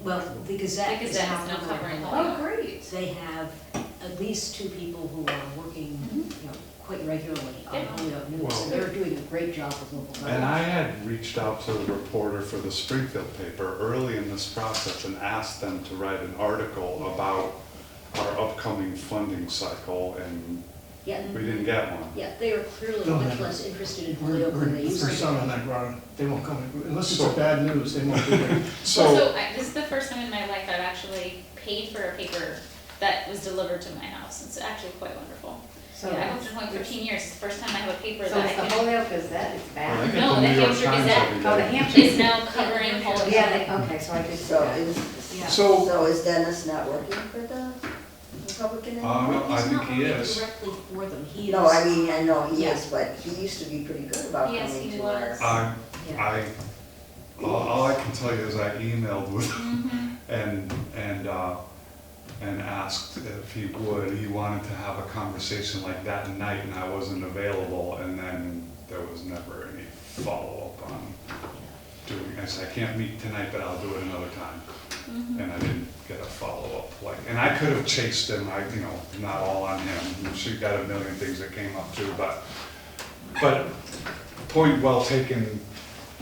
Well, the Gazette The is Gazette now is now covering covering the Holyoke. Oh, great. They have at least two people who are working, you know, quite regularly on Yeah. Holyoke News, Well- and they're doing a great job with local government. And I had reached out to the reporter for the Springfield paper early in this process and asked them to write an article about our upcoming funding cycle, and Yeah, we didn't get one. yeah, they are clearly Don't much have- less interested in We're, Holyoke than they used to we're be. some on that ground, they won't come, unless it's So- a bad news, they won't be there. So, This is the first time in my life I've actually paid for a paper that was delivered to my house. It's actually quite wonderful. So, Yeah, I've been going 15 years. It's the first time I have a paper so that it's the I can. Holyoke Gazette, it's well, they bad? get No, the the New York Hampshire Times Gazette. every Oh, the day. Hampshire. Is now covering Holyoke. Yeah, okay, so I did see So that. is, Yeah. So, is Dennis not working for the Republican anymore? no, I He's think not he working is. directly for them, he is. No, I mean, I know he Yeah. is, but he used to be pretty good about Yes, coming he to our. was. Yeah. all I can tell you is I emailed with Mhm. and asked if he would. He wanted to have a conversation like that night, and I wasn't available, and then there was never any follow-up on doing, I said, I can't meet tonight, but I'll do it another time. Mhm. And I didn't get a follow-up, like, and I could have chased him, not all on him. She got a million things that came up too, but point well taken,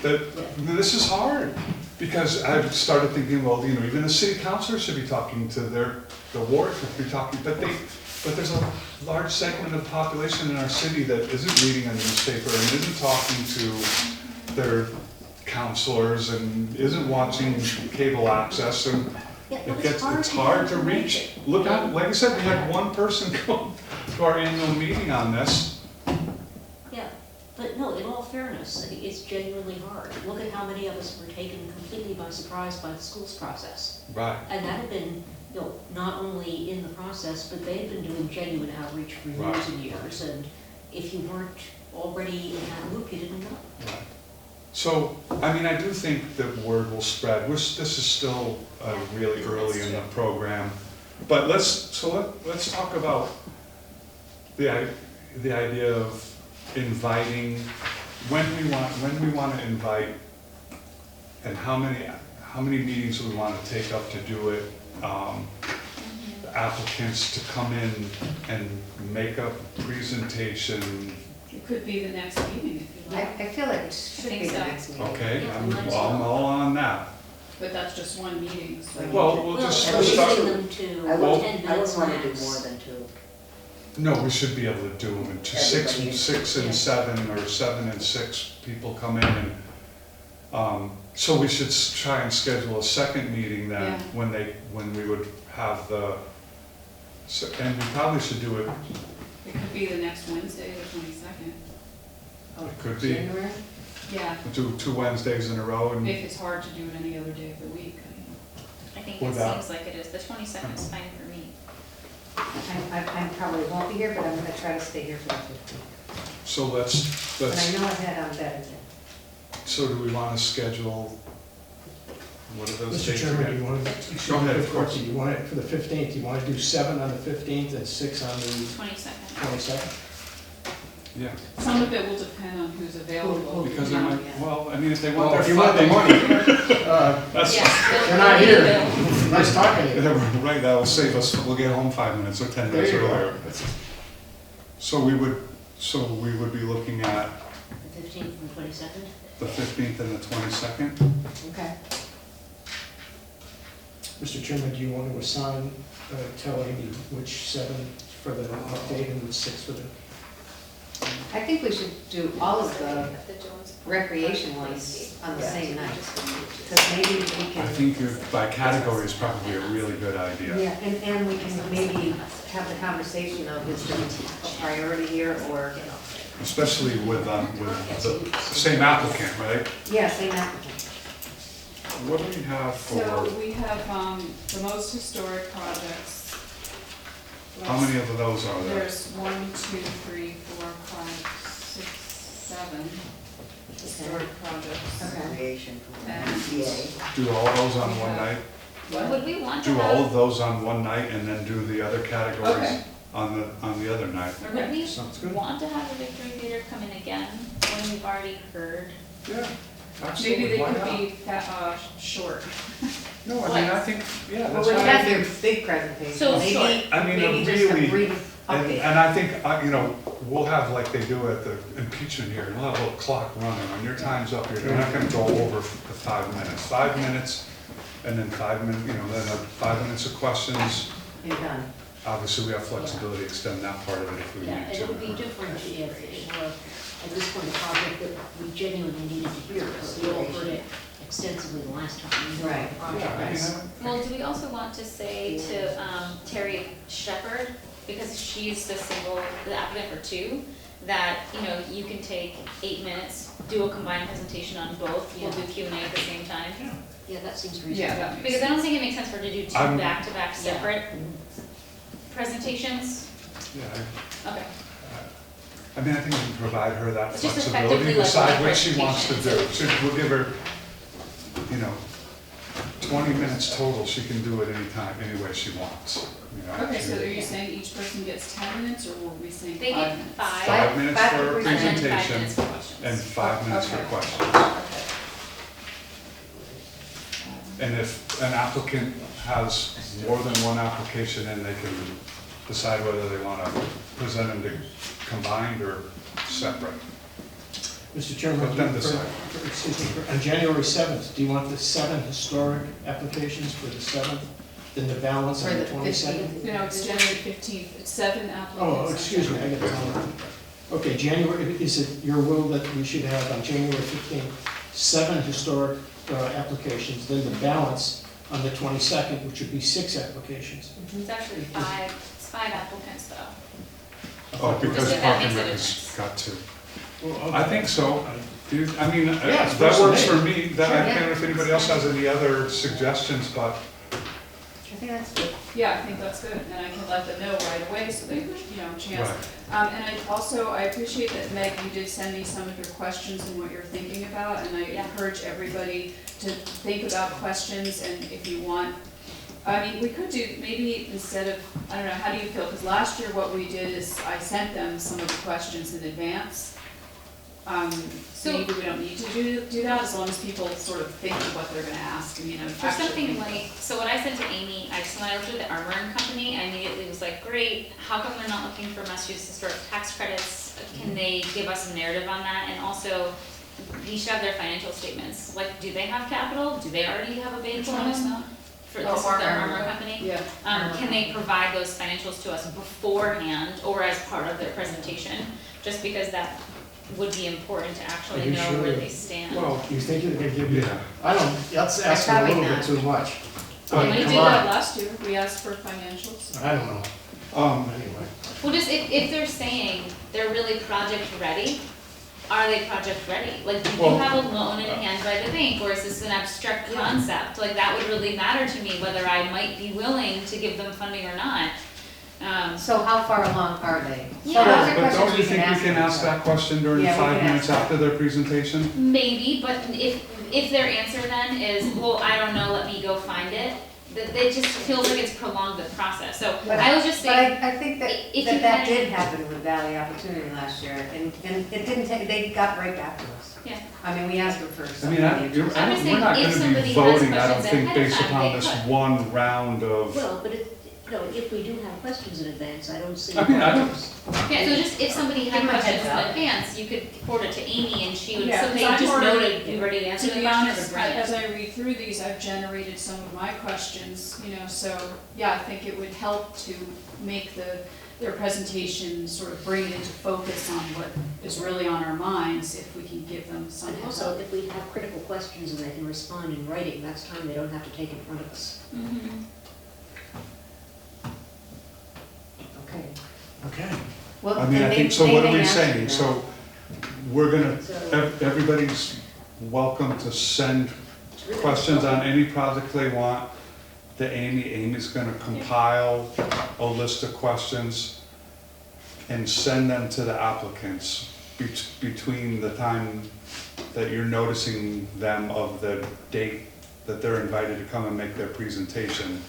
that this is hard. Because I've started thinking, well, even the city councilors should be talking to the ward, should be talking, but there's a large segment of the population in our city that isn't reading a newspaper and isn't talking to their counselors and isn't watching cable access, and Yeah, but it's hard to reach. Look at, like I said, we had one person come to our annual meeting on this. Yeah, but no, in all fairness, I think it's genuinely hard. Look at how many of us were taken completely by surprise by the schools process. Right. And that had been, not only in the process, but they'd been doing genuine outreach for years Right. and years, and if you weren't already in that loop, you didn't know. Right. So, I do think that word will spread. This is still really early in the program. But let's talk about the idea of inviting, when we want to invite, and how many meetings we want to take up to do it. The applicants to come in and make a presentation. It could be the next meeting if you like, I feel like it should be think the so. next meeting. Okay, Yeah, I'm let's I'm go. all on that. but that's just one meeting, so. Well, we'll just Well, start. limiting them to I 10 wouldn't minutes want to do max. more than two. No, we should be able to do them in six Everybody. and Yeah. 7, or 7 and 6 people come in, and, so we should try and schedule a second meeting then, Yeah. when we would have and we probably should do it, It could be the next Wednesday, the 22nd. it could be, January? Yeah, do 2 Wednesdays in a row, and if it's hard to do it any other day of the week. I think With it that. seems like it is. The 22nd is fine for me. I probably won't be here, but I'm gonna try to stay here for the 15th. so But I let's, know ahead I'm better than. so do we wanna schedule, what are those Mr. dates Chairman, again? do you want to, Go ahead, of course. you want it for the 15th, you want to do 7 on the 15th and 6 on the 22nd. 22nd? Yeah, Some of it will depend on who's available. because they might, if they Well, want if their you want the funding. money, That's, Yes. they're not here. Nice talking to you. right, that'll save us, we'll get home 5 minutes or 10 There minutes you earlier. go. So we would be looking at The 15th and the 22nd? the 15th and the 22nd? Okay. Mr. Chairman, do you want to assign, tell Amy which 7 for the update and which 6 for the, I think we should do all of the The Jones- recreation ones on the Yeah. same night. Because maybe we I can, think by category is probably a really good idea. yeah, and we can maybe have the conversation of is there a priority here or, Especially with the same applicant, right? yeah, same applicant. What do we have So for, we have, the most historic projects. how many of those are there? There's 1, 2, 3, 4, 5, 6, 7 historic projects. Okay. Creation from And- CA. Do all those on one night? Would we want to Do all have, of those on one night and then do the other categories Okay. on the other night? would Okay, we Sounds good. want to have the Victory Theater come in again when we've already heard? Yeah, maybe absolutely, they why could not? be short. No, I mean, I think, yeah, Well, that's when you fine. have your big presentation, So short. maybe, I mean, maybe a just a really- brief And, update. and I think, you know, we'll have like they do at the impeachment hearing, we'll have a little clock running. When your time's up, you're not gonna go over the 5 minutes. 5 minutes, and then 5 minutes, you know, then 5 minutes of questions. You're done. Obviously, we have flexibility to extend that part of it if we Yeah, need and it would be to. different if it were, at this point, a project that we genuinely needed to hear, because we all heard it extensively the last time. We know what the Right. project Yeah, I mean, is. Well, do we also want to say to Terry Shepherd, because she's the applicant for two, that, you know, you can take 8 minutes, do a combined presentation on both, we'll do Q&A at the same time? Yeah, that seems Yeah, reasonable. that makes Because I sense. don't think it makes sense for her to do two I'm- back-to-back separate presentations. Yeah, Okay. I mean, I think we can provide her that It's just flexibility, effectively like decide one what she wants to do. presentation. We'll give her, you know, 20 minutes total, she can do it anytime, any way she wants. You know, Okay, so she- are you saying each person gets 10 minutes, or were we saying 5 They minutes? get 5. 5 minutes Five for a per And then 5 presentation, minutes for questions. and 5 minutes for Okay. questions. Okay. And if an applicant has more than one application, then they can decide whether they want to present them combined or separate. Mr. Chairman, Let them decide. excuse me, on January 7th, do you want the 7 historic applications for the 7th, then the balance For on the the 22nd? 15th. No, it's January 15th, it's 7 applicants. Oh, excuse me, I got it wrong. Okay, January, is it your will that we should have on January 15th, 7 historic applications, then the balance on the 22nd, which would be 6 applications? It's actually 5, it's 5 applicants though. Oh, because That Park makes and a Rec has difference. got to. Well, I think so. I mean, Yeah, it's that works personal. for me. That, Sure. I don't know if anybody else has any other suggestions, but I think that's good. Yeah, I think that's good, and I can let them know right away, so they, you know, chance. Right. And I appreciate that, Meg, you did send me some of your questions and what you're thinking about, and I Yeah. encourage everybody to think about questions, and if you want, I mean, we could do, maybe instead of, I don't know, how do you feel? Because last year what we did is I sent them some of the questions in advance. So So- maybe we don't need to do that, as long as people sort of think of what they're gonna ask, and, you know, For actually something think. like, so what I said to Amy, when I looked at the Armor and Company, I immediately was like, great, how come they're not looking for Massachusetts historic tax credits? Can they give us a narrative on that? And also, we should have their financial statements, like, do they have capital? Do they already have a bank Which one is loan? that? For, Oh, this is the Armor. Armor Company? Yeah. Can they provide those financials to us beforehand or as part of their presentation? Just because that would be important to Are actually you know sure where that- they stand. Well, you think you're gonna give you, Yeah. I don't, that's asking a Probably little bit not. too much. And we Come did on. that last year, we asked for financials. I don't know, anyway. Well, just if they're saying they're really project ready, are they project ready? Like, do you Well, have a loan in hand by the bank, or is this an abstract concept? Like, that would really matter to me, whether I might be willing to give them funding or not. So how far along are they? So Yeah. those are But questions don't you we think we can them, ask so. that question during Yeah, we 5 can minutes ask that. after their presentation? Maybe, but if their answer then is, well, I don't know, let me go find it, that it just feels like it's prolonged the process. So But I was just But saying, I think that, if you that had- did happen with Valley Opportunity last year, and it didn't take, they got right back to us. yeah. I mean, we asked them for I some mean, of the we're I'm just not saying, gonna if be somebody has voting, I don't questions think, ahead of based time, upon they this could. one round of. Well, but if we do have questions in advance, I don't see. I mean, I don't- Yeah, so just if somebody had Give 'em a questions heads in up. advance, you could forward it to Amy and she would, Yeah, so they 'cause I've just already- noted, be ready to answer To the be question or honest, bring it. as I read through these, I've generated some of my questions, you know, so, yeah, I think it would help to make their presentation, sort of bring it into focus on what is really on our minds, if we can give them some And heads also, up. if we have critical questions and they can respond in writing, that's time they don't have to take in front of us. Mhm. Okay. Okay. Well, I mean, I and think, they- so they what are may we answer saying? that. So we're gonna, So everybody's welcome to send it's really- questions on any project they want to Amy. Amy's gonna compile a list of questions and send them to the applicants between the time that you're noticing them of the date that they're invited to come and make their presentation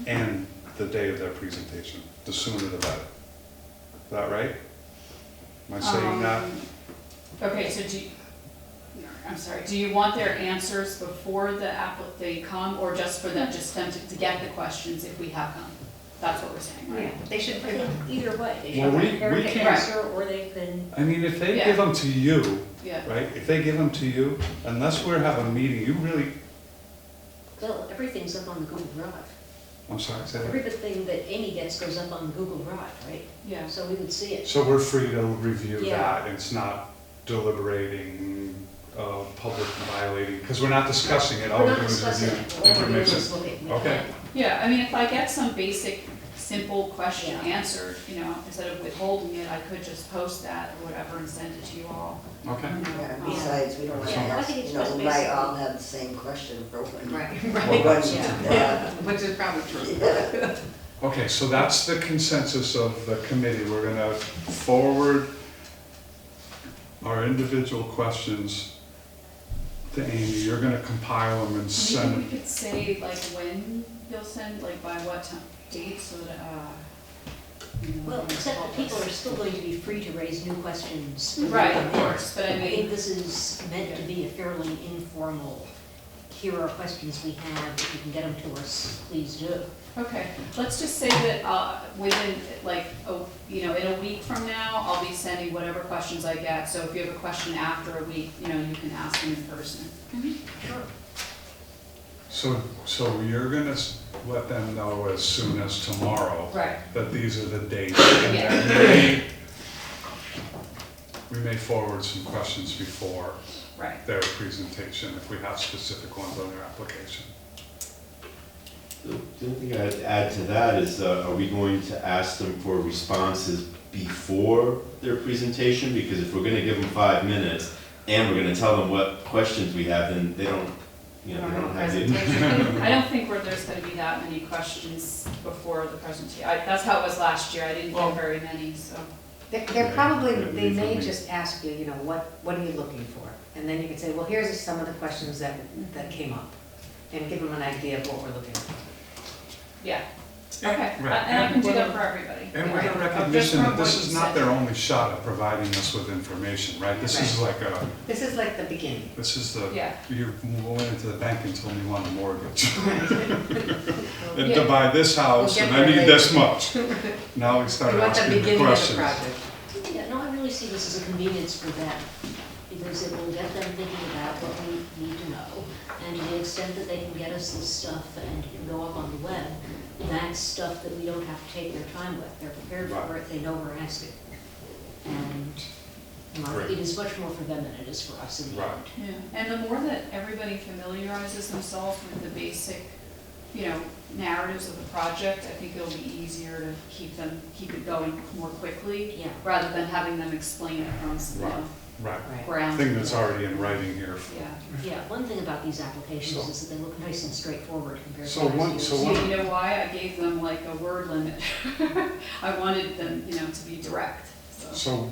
and the day of their presentation. The sooner the better. Is that right? Am I saying that? Okay, so I'm sorry, do you want their answers before they come, or just for them, to get the questions if we have them? That's what we're saying, right? Yeah, they should, I think, either way, they Well, should we prepare the can't- answer, or they can, I mean, if they Yeah. give them to you, Yeah, right, if they give them to you, unless we're having a meeting, you really, well, everything's up on the Google Drive. I'm sorry, say that. Everything that Amy gets goes up on the Google Drive, right? yeah. So we would see it. So we're free to review Yeah. that, it's not deliberating, public violating, because we're not discussing it, all We're we're not doing is discussing reviewing it, all we're doing information. is looking. Okay. Yeah, I mean, if I get some basic, simple question Yeah. answered, you know, instead of withholding it, I could just post that or whatever and send it to you all. Okay. you know, Yeah, um, besides, we don't want to Yeah, I ask, think it's you know, just we might basically- all have the same question for one. Right, For right. one, Yeah, which is probably true. Yeah. Okay, so that's the consensus of the committee. We're gonna forward our individual questions to Amy. You're gonna compile them and send Maybe them. we could say like when you'll send, like by what time, date, so that, you know, Well, except help that people us. are still going to be free to raise new questions. when they Right, come of in. course, but I I think mean, this is meant to be a fairly informal, here are questions we have, if you can get them to us, please do. okay, let's just say that, within, like, you know, in a week from now, I'll be sending whatever questions I get, so if you have a question after a week, you know, you can ask them in person. Sure. So you're gonna let them know as soon as tomorrow Right. that these are the dates. And then we may forward some questions before Right. their presentation if we have specific ones on their application. The only thing I'd add to that is, are we going to ask them for responses before their presentation? Because if we're gonna give them 5 minutes, and we're gonna tell them what questions we have, then they don't, you know, they don't have the. I don't think there's gonna be that many questions before the presentation. That's how it was last year, I didn't Well- get very many, so. They're probably, Yeah, they may leave it. just ask you, you know, what are you looking for? And then you can say, well, here's some of the questions that came up, and give them an idea of what we're looking for. Yeah, okay, Right. and I can do that for everybody. And with Right. the recognition that this Just is from not what you their only shot at providing us with information, right? This is like This is like the beginning. this is the, Yeah. you went into the bank and told me you want a mortgage. And Yeah. to buy this house, We'll and get I need there this much. Now we start We want the asking the beginning of the questions. project. Yeah, no, I really see this as a convenience for them, because it will get them thinking about what we need to know. And to the extent that they can get us this stuff and it can go up on the web, that's stuff that we don't have to take their time with. They're prepared for Right. it, they know we're asking. And, you know, Great. it is much more for them than it is for us in the Right. end. Yeah, and the more that everybody familiarizes themselves with the basic, you know, narratives of the project, I think it'll be easier to keep it going more quickly, Yeah. rather than having them explain it from, you know, Right. Right. ground. Thing that's already in writing here. Yeah. Yeah, one thing about these applications So- is that they look nice and straightforward compared to So last one- year's. so So one- you know why? I gave them like a word limit. I wanted them, you know, to be direct, so. So,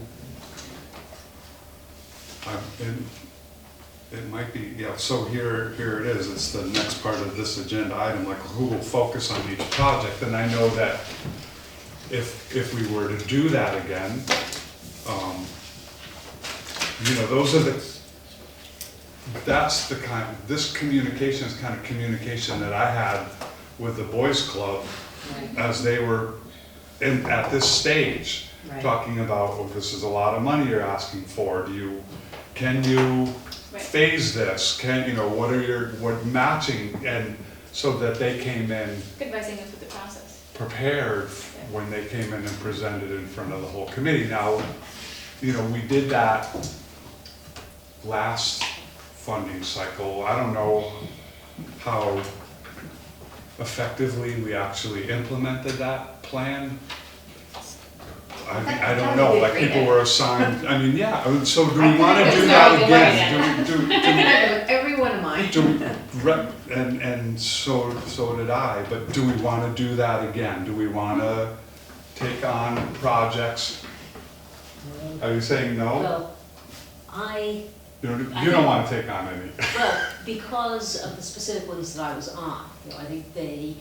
it might be, yeah, so here it is, it's the next part of this agenda item, like who will focus on each project, and I know that if we were to do that again, you know, those are that's the kind, this communication is kind of communication that I had with the boys club Right. as they were at this stage, Right. talking about, oh, this is a lot of money you're asking for, can you Right. phase this, what matching, and so that they came in Advising us with the process. prepared when they came in and presented in front of the whole committee. Now, you know, we did that last funding cycle. I don't know how effectively we actually implemented that plan. I don't know, like people were assigned, I mean, yeah, so do we wanna do that again? With every one of mine. And so did I, but do we wanna do that again? Do we wanna take on projects? Are you saying no? Well, I You don't wanna take on any? Well, because of the specific ones that I was on, you know, I think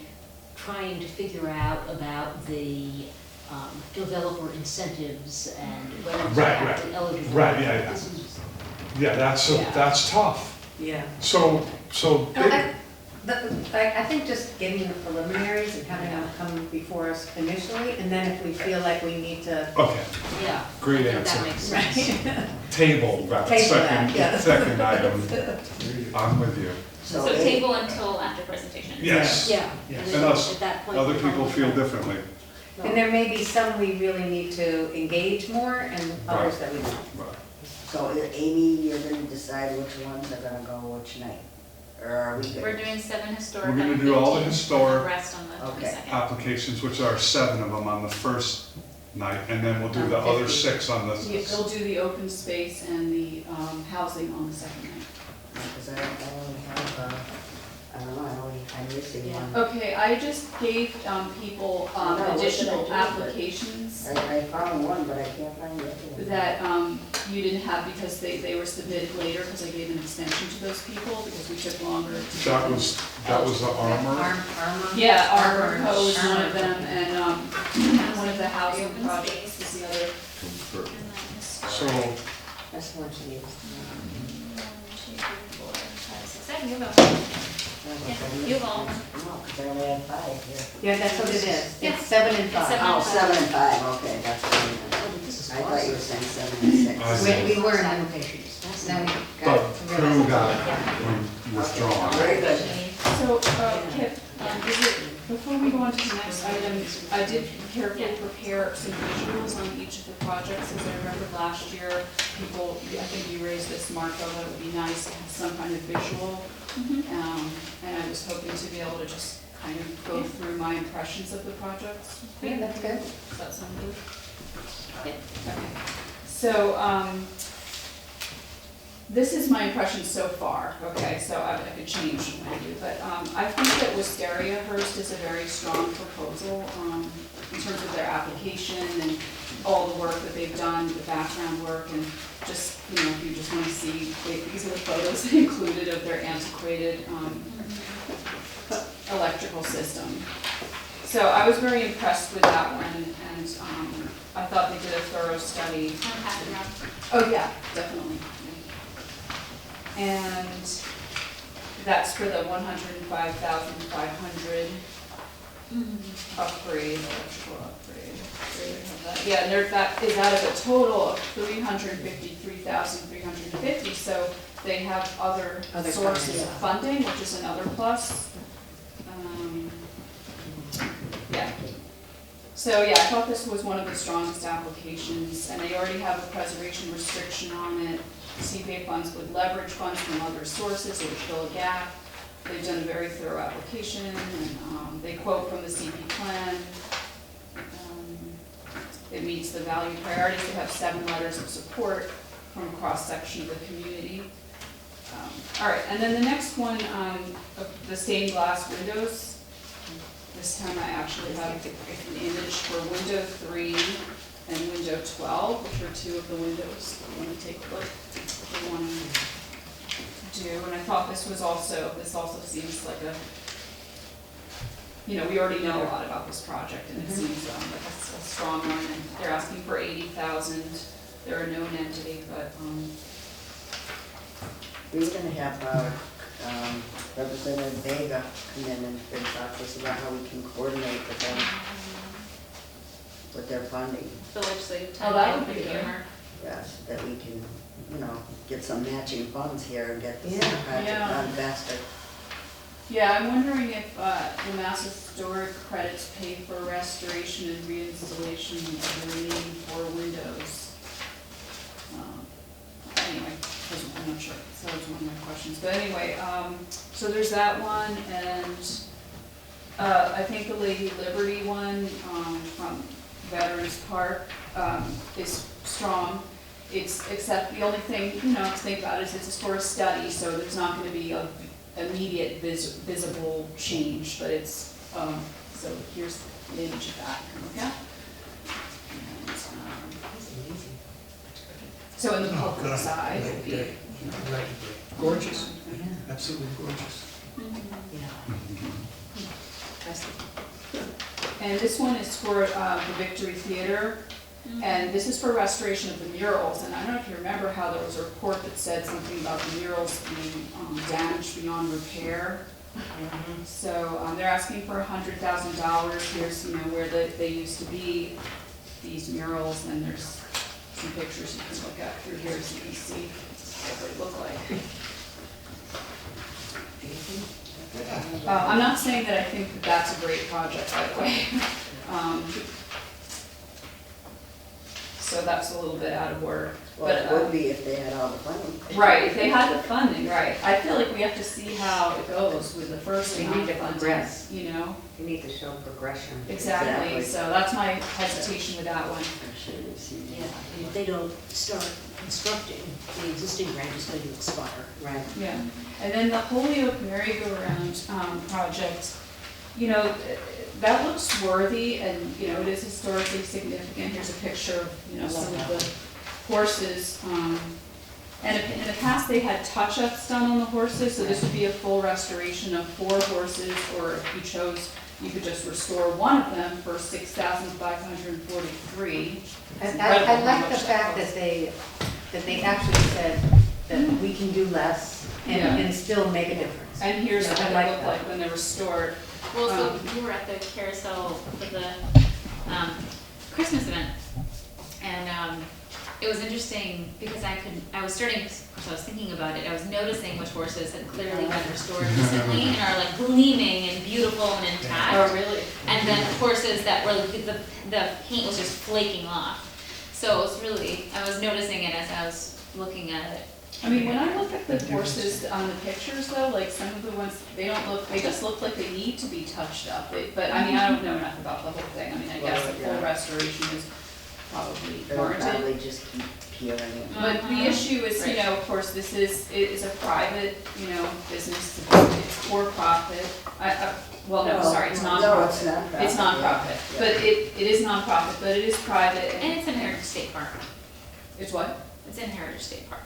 trying to figure out about the developer incentives and whether it's Right, actually eligible. Right, yeah. This is Yeah, that's tough. Yeah. So big, I think just getting the preliminaries and having them come before us initially, and then if we feel like we need to. okay, Yeah. great I think answer. that makes sense. Table that, Table that, yeah. second item. I'm with you. So it- table until after presentation. Yes. Yeah. Yes. And And then us, at that point. Other we people probably feel don't- differently. And there may be some we really need to engage more and others that we don't. Right. So Amy, you're gonna decide which ones are gonna go which night? Or are we? We're doing 7 historic. We're gonna on do all the 15th, historic and the rest on the Okay. 22nd. applications, which are 7 of them on the first night, and then we'll do On the other 15. 6 on the. Yeah, they'll do the open space and the housing on the second night. Because I only have, I don't know, I'm missing Yeah. one. Okay, I just gave people No, what did I additional do? applications I found one, but I can't find it. that you didn't have because they were submitted later, because I gave an extension to those people, because we took longer to. That was the armor. Armor. Yeah, Arbor Arbor. Co. was one Arbor. of them, and one of the housing Open projects space. was the other. And then historic. So, That's the one she needs. 1, 2, 3, 4, 5, 6, 7, you go. Yeah, you all. No, because I only had 5 here. Yeah, that's what it is. Yeah. It's 7 and It's 5. 7. Oh, 7 and 5, okay, that's what I meant. Oh, but this is I thought you were awesome. saying 7 and 6. I see. We weren't, Application is now fascinating. we but got. who got it withdrawn? Very good. So, Kip, is it, before we go on to the next item, I did carefully prepare some visuals on each of the projects, as I remember last year, people, I think you raised this, Marco, that it would be nice to have some kind of visual. And I was hoping to be able to just kind of go through my impressions of the projects. Yeah, that's good. Does that sound good? Yeah. Okay. So, this is my impression so far, okay, so I could change what I do, but I think that Wisteria Hearst is a very strong proposal in terms of their application and all the work that they've done, the background work, and just, you know, if you just want to see, these are the photos they included of their antiquated electrical system. So I was very impressed with that one, and I thought they did a thorough study. Wanna pass it around? Oh, yeah, definitely. And that's for the 105,500 upgrade, electrical upgrade. There you have that. Yeah, and that is out of a total of 353,350, so they have other Other sources of funding. funding, which is another plus. Yeah. So, yeah, I thought this was one of the strongest applications, and they already have a preservation restriction on it. CPA funds would leverage funds from other sources, it would fill a gap. They've done a very thorough application, and they quote from the CP plan. It meets the value priorities, they have 7 letters of support from a cross-section of the community. All right, and then the next one, the stained glass windows. This time I actually have an image for window 3 and window 12, which are 2 of the windows. I want to take a look if you want to do. And I thought this also seems like a, you know, we already know a lot about this project, and it seems like a strong one. And they're asking for 80,000. They're a known entity, but We were gonna have Representative Vega come in and talk to us about how we can coordinate with them, with their funding. The legislative Oh, that timeline would for be the good. humor. Yes, that we can, you know, get some matching funds here and get this Yeah. project Yeah. done faster. yeah, I'm wondering if the Mass Historic credits pay for restoration and reinstallation of the remaining 4 windows. Anyway, I'm not sure, so that was one of my questions, but anyway, so there's that one, and I think the Lady Liberty one from Veterans Park is strong. Except the only thing, you know, to think about is it's for a study, so there's not gonna be a immediate visible change, but it's, so here's the image of that, look at. And, so in the Oh, public God. side, it would be. Right. Gorgeous, absolutely gorgeous. And this one is for the Victory Theater, And this is for restoration of the murals, and I don't know if you remember how there was a report that said something about the murals being damaged beyond repair. So they're asking for $100,000. Here's, where they used to be, these murals, and there's some pictures you can look at through here so you can see what they look like. I'm not saying that I think that that's a great project, by the way. So that's a little bit out of order. Well, it would be if they had all the funding. Right, if they had the funding, right. I feel like we have to see how it goes with the first We amount need of to funding, progress. you know? You need to show progression. Exactly, so that's my hesitation with that one. Yeah, and if they don't start constructing, the existing grant is going to expire. Right. Yeah, and then the Holyoke merry-go-round project, that looks worthy, and, it is historically significant. Here's a picture of, some of the horses. And in the past, they had touch-ups done on the horses, so this would be a full restoration of 4 horses, or if you chose, you could just restore one of them for $6,543. And I like the fact that they actually said that we can do less and still make a difference. And here's what I they like look that. like when they're restored. Well, so we were at the carousel for the Christmas event, and it was interesting because I was thinking about it. I was noticing which horses had clearly been restored recently and are like gleaming and beautiful and intact. Oh, really? And then horses that were the paint was just flaking off. So it was really, I was noticing it as I was looking at it. I mean, when I look at the horses on the pictures though, like some of the ones, they just look like they need to be touched up. But I mean, I don't know enough about the whole thing. I mean, I guess a full restoration is probably They'll warranted. probably just keep peeling it. But the issue is, Right. of course, it is a private, business, it's for profit. Well, no, sorry, it's nonprofit. No, it's nonprofit. It's nonprofit, Yeah. but it is nonprofit, but it is private. And it's in Heritage State Park. It's what? It's in Heritage State Park.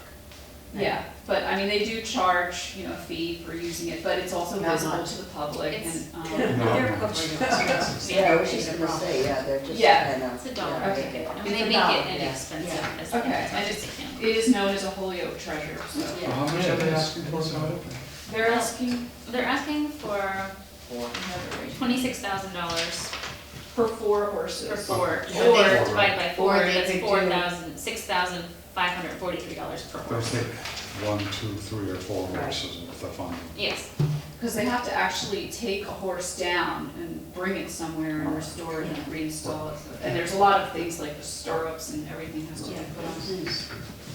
Yeah, but I mean, they do charge, a fee for using it, but it's also Not visible much. to the public It's- and, They're covering themselves. Yeah, I was just gonna say, yeah, they're just Yeah. kind of. It's a dollar Okay. ticket. I mean, It's they a make dollar, it yeah. inexpensive as Okay, much and as it's- they can. it is known as a Holyoke treasure, so. Well, how much are they asking for? They're asking They're asking for $26,000 for 4 horses. for 4, Yeah. or They- divided by 4, or they that's could do- $6,543 per They'll horse. take 1, 2, 3, or 4 Right. horses with the funding. Yes, Because they have to actually take a horse down and bring it somewhere and restore it and reinstall it. And there's a lot of things like the stirrups and everything has to be Yeah, put on. this is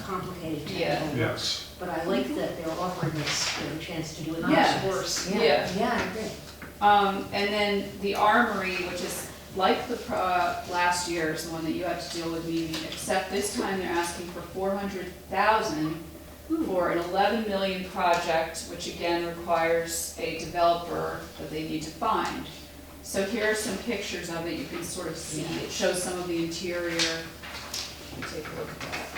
complicated Yeah. technical work. Yes. But I like that they're offering us a chance to do a nice Yeah. horse. Yeah. Yeah, I agree. And then the armory, which is like the last year's, the one that you had to deal with me, except this time they're asking for 400,000 for an 11 million project, which again requires a developer that they need to find. So here are some pictures of it. You can sort of see. It shows some of the interior. Let me take a look at that.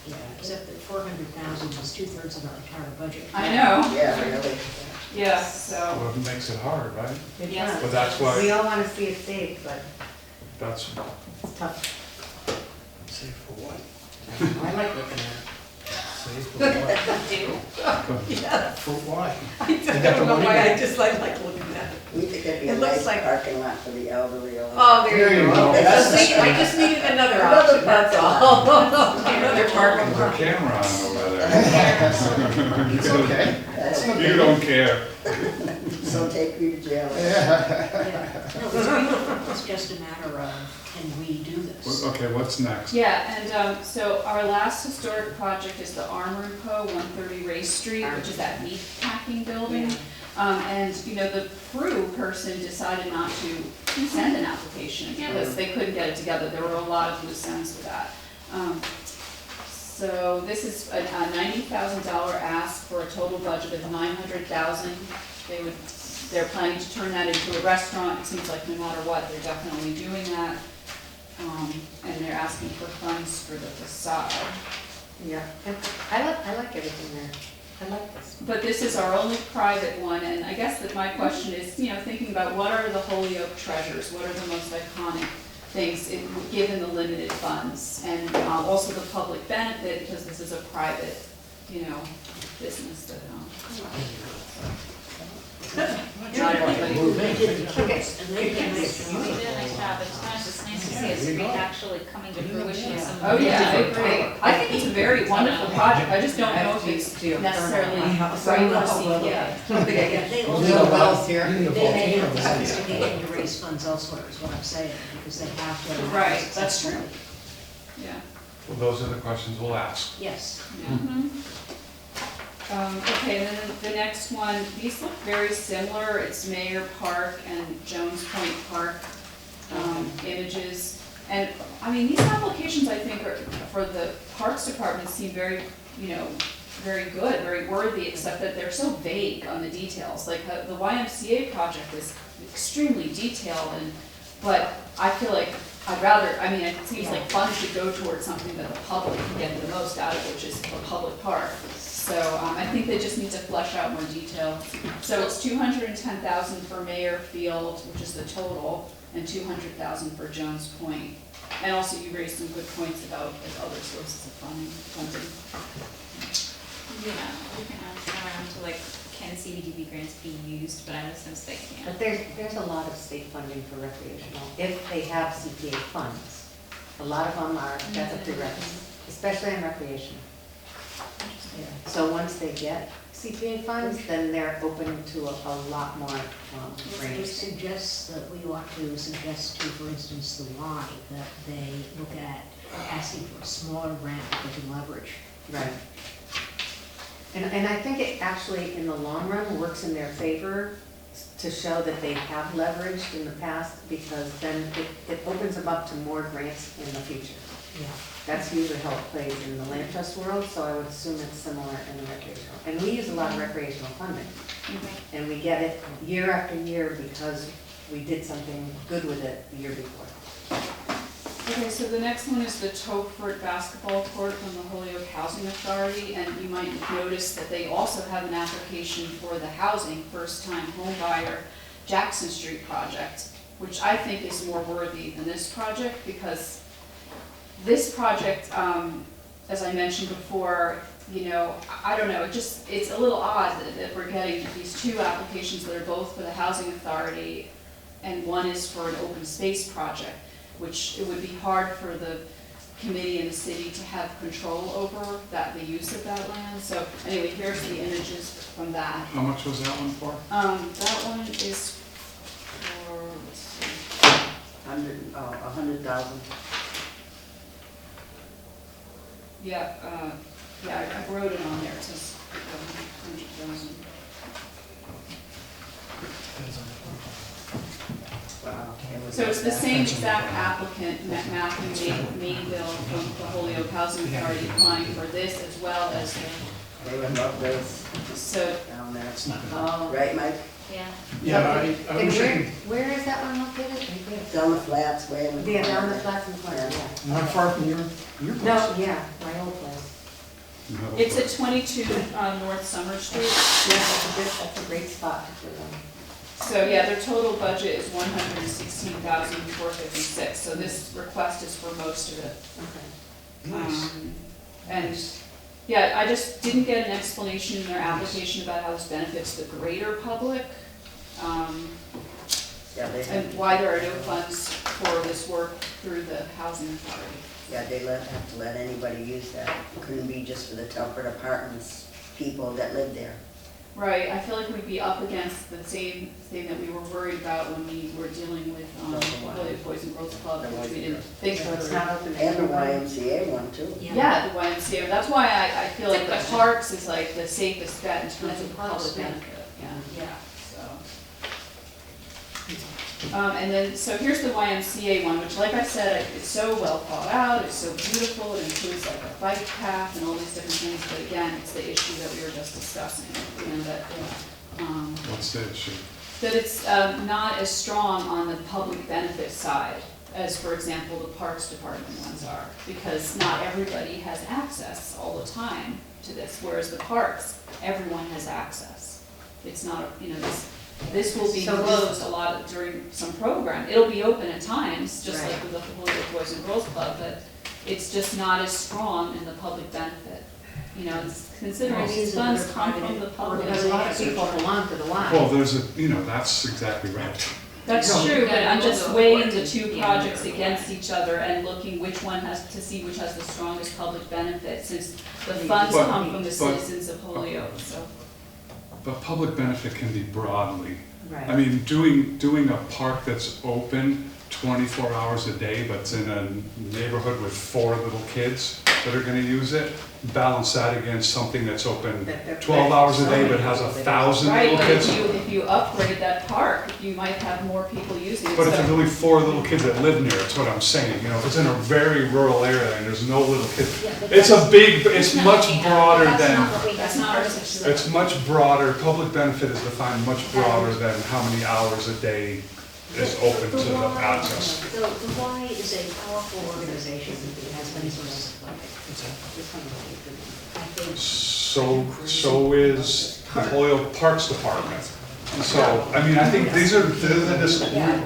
Yeah, except that 400,000 is 2/3 of our entire budget. I know. Yeah, really. Yeah. So. Well, it makes it hard, right? It Yes. does. But that's why- We all wanna see it saved, but That's, it's tough. Save for what? I like looking at Save for what? For why? I don't know why, I just like looking at it. We think it'd be a It looks nice like- parking lot for the elderly. Oh, there you go. go. That's the I just needed another Another option, that's all. Another parking there's a lot. camera on over there. It's okay. You don't care. So take you to jail. Yeah. No, it's beautiful. It's just a matter of, can we do this? Okay, what's next? Yeah, and so our last historic project is the Armory Co., 130 Race Street, which is that meat packing building. And, the Prue person decided not to send an application because they couldn't get it together. There were a lot of loose ends with that. So this is a $90,000 ask for a total budget of $900,000. They're planning to turn that into a restaurant. It seems like no matter what, they're definitely doing that. And they're asking for funds for the facade. Yeah, I like everything there. I like this. But this is our only private one, and I guess that my question is, thinking about what are the Holyoke treasures? What are the most iconic things, given the limited funds. And also the public benefit, because this is a private, business that, not everybody. Move in. And they did a nice You job. did a nice job, it's nice to see a street actually coming to fruition with some. Oh, yeah, I agree. I think it's a very wonderful project, I just don't know if it's necessarily right for CPA. Yeah, they There's also, no wells here. You need a they may volcano. have sophisticated to raise funds elsewhere, is what I'm saying, because they have to. Right, that's true. Yeah. Well, those are the questions we'll ask. Yes. Yeah. Okay, and then the next one, these look very similar, it's Mayor Park and Jones Point Park, images. And, I mean, these applications, I think, are, for the Parks Department seem very, very good, very worthy, except that they're so vague on the details. Like, the YMCA project is extremely detailed, but I feel like it seems like funds should go towards something that the public can get the most out of, which is a public park. So I think they just need to flesh out more detail. So it's $210,000 for Mayor Field, which is the total, and $200,000 for Jones Point. And also you raised some good points about other sources of funding. Yeah, we can ask around to can CBDB grants be used, but I know since they can't. But there's a lot of state funding for recreational, if they have CPA funds. A lot of them are, that's a prerequisite, especially in recreation. So once they get CPA funds, then they're open to a lot more It grants. suggests that we ought to suggest to, for instance, the Y, that they look at asking for a smaller grant that they can leverage. Right. And I think it actually, in the long run, works in their favor to show that they have leveraged in the past, because then it opens them up to more grants in the future. Yeah. That's usually how it plays in the land trust world, so I would assume it's similar in the recreational. And we use a lot of recreational funding, and we get it year after year because we did something good with it the year before. Okay, so the next one is the Tokeford basketball court from the Holyoke Housing Authority, and you might notice that they also have an application for the housing, first-time home buyer, Jackson Street project, which I think is more worthy than this project, because this project, as I mentioned before, I don't know, it's a little odd that we're getting these two applications that are both for the housing authority, and one is for an open space project, which it would be hard for the committee and the city to have control over the use of that land. So anyway, here's the images from that. How much was that one for? That one is for, let's see, 100,000. yeah, I wrote it on there, it says 100,000. So it's the same exact applicant, Matthew Mainville from the Holyoke Housing Authority, applying for this as well as They would love this so, down there. It's not. Oh, Right, Mike? Yeah. Yeah, I And wish I could, where is that one located? It's on the flats, way in the. Yeah, down the corner. flats in the corner, yeah. not far from your place. No, yeah, my old place. You have a- it's at 22 North Summer Street. Yeah, that's a great spot for them. So yeah, their total budget is $116,456, so this request is for most of it. Okay. Nice. And, yeah, I just didn't get an explanation in their application about how this benefits the greater public, Yeah, they have, and why there are no funds for this work through the housing authority. yeah, they have to let anybody use that. It couldn't be just for the Telford Apartments people that live there. Right, I feel like we'd be up against the same thing that we were worried about when we were dealing with, Holyoke Boys and Girls Club, which we didn't think So it's through. not open to And the everybody. YMCA one too. Yeah, the YMCA, that's why I feel It's a like the question. parks is like the safest bet in terms It's a of parks public bet. benefit, yeah. Yeah. And then, so here's the YMCA one, which like I said, it's so well thought out, it's so beautiful, it includes like a bike path and all these different things, but again, it's the issue that we were just discussing, that, What's the issue? that it's not as strong on the public benefit side as, for example, the Parks Department ones are, because not everybody has access all the time to this, whereas the parks, everyone has access. It's not, This will be So this- closed a lot during some program. It'll be open at times, just like Right. with the Holyoke Boys and Girls Club, but it's just not as strong in the public benefit. You know, it's considering Well, these these are funds the come from private the public. Because a lot of people belong to the Y. Well, there's a, that's exactly right. That's No. true, but Yeah, I'm we'll just go weighing forward the to two the projects end. against each other and looking which one has, to see which has the strongest public benefit, since the funds But- come from the but- citizens of Holyoke, so. But public benefit can be broadly. I Right. mean, doing a park that's open 24 hours a day, but it's in a neighborhood with 4 little kids that are gonna use it, balance that against something that's open That- 12 hours a so day many but has people that- 1,000 Right, little but kids. if you upgrade that park, you might have more people using it, But if so. there's only 4 little kids that live near, it's what I'm saying, if it's in a very rural area and there's no little kids, Yeah, but it's that's- a big, it's That's not much what we have. broader That's than, not what we have That's in not our person. situation. it's much broader, public benefit is defined much broader than how many hours a day is open to the Y- access. The Y is a powerful organization that has many sources of funding. I think So is the Holyoke Parks Department. So, I mean, I think these are just, Yeah.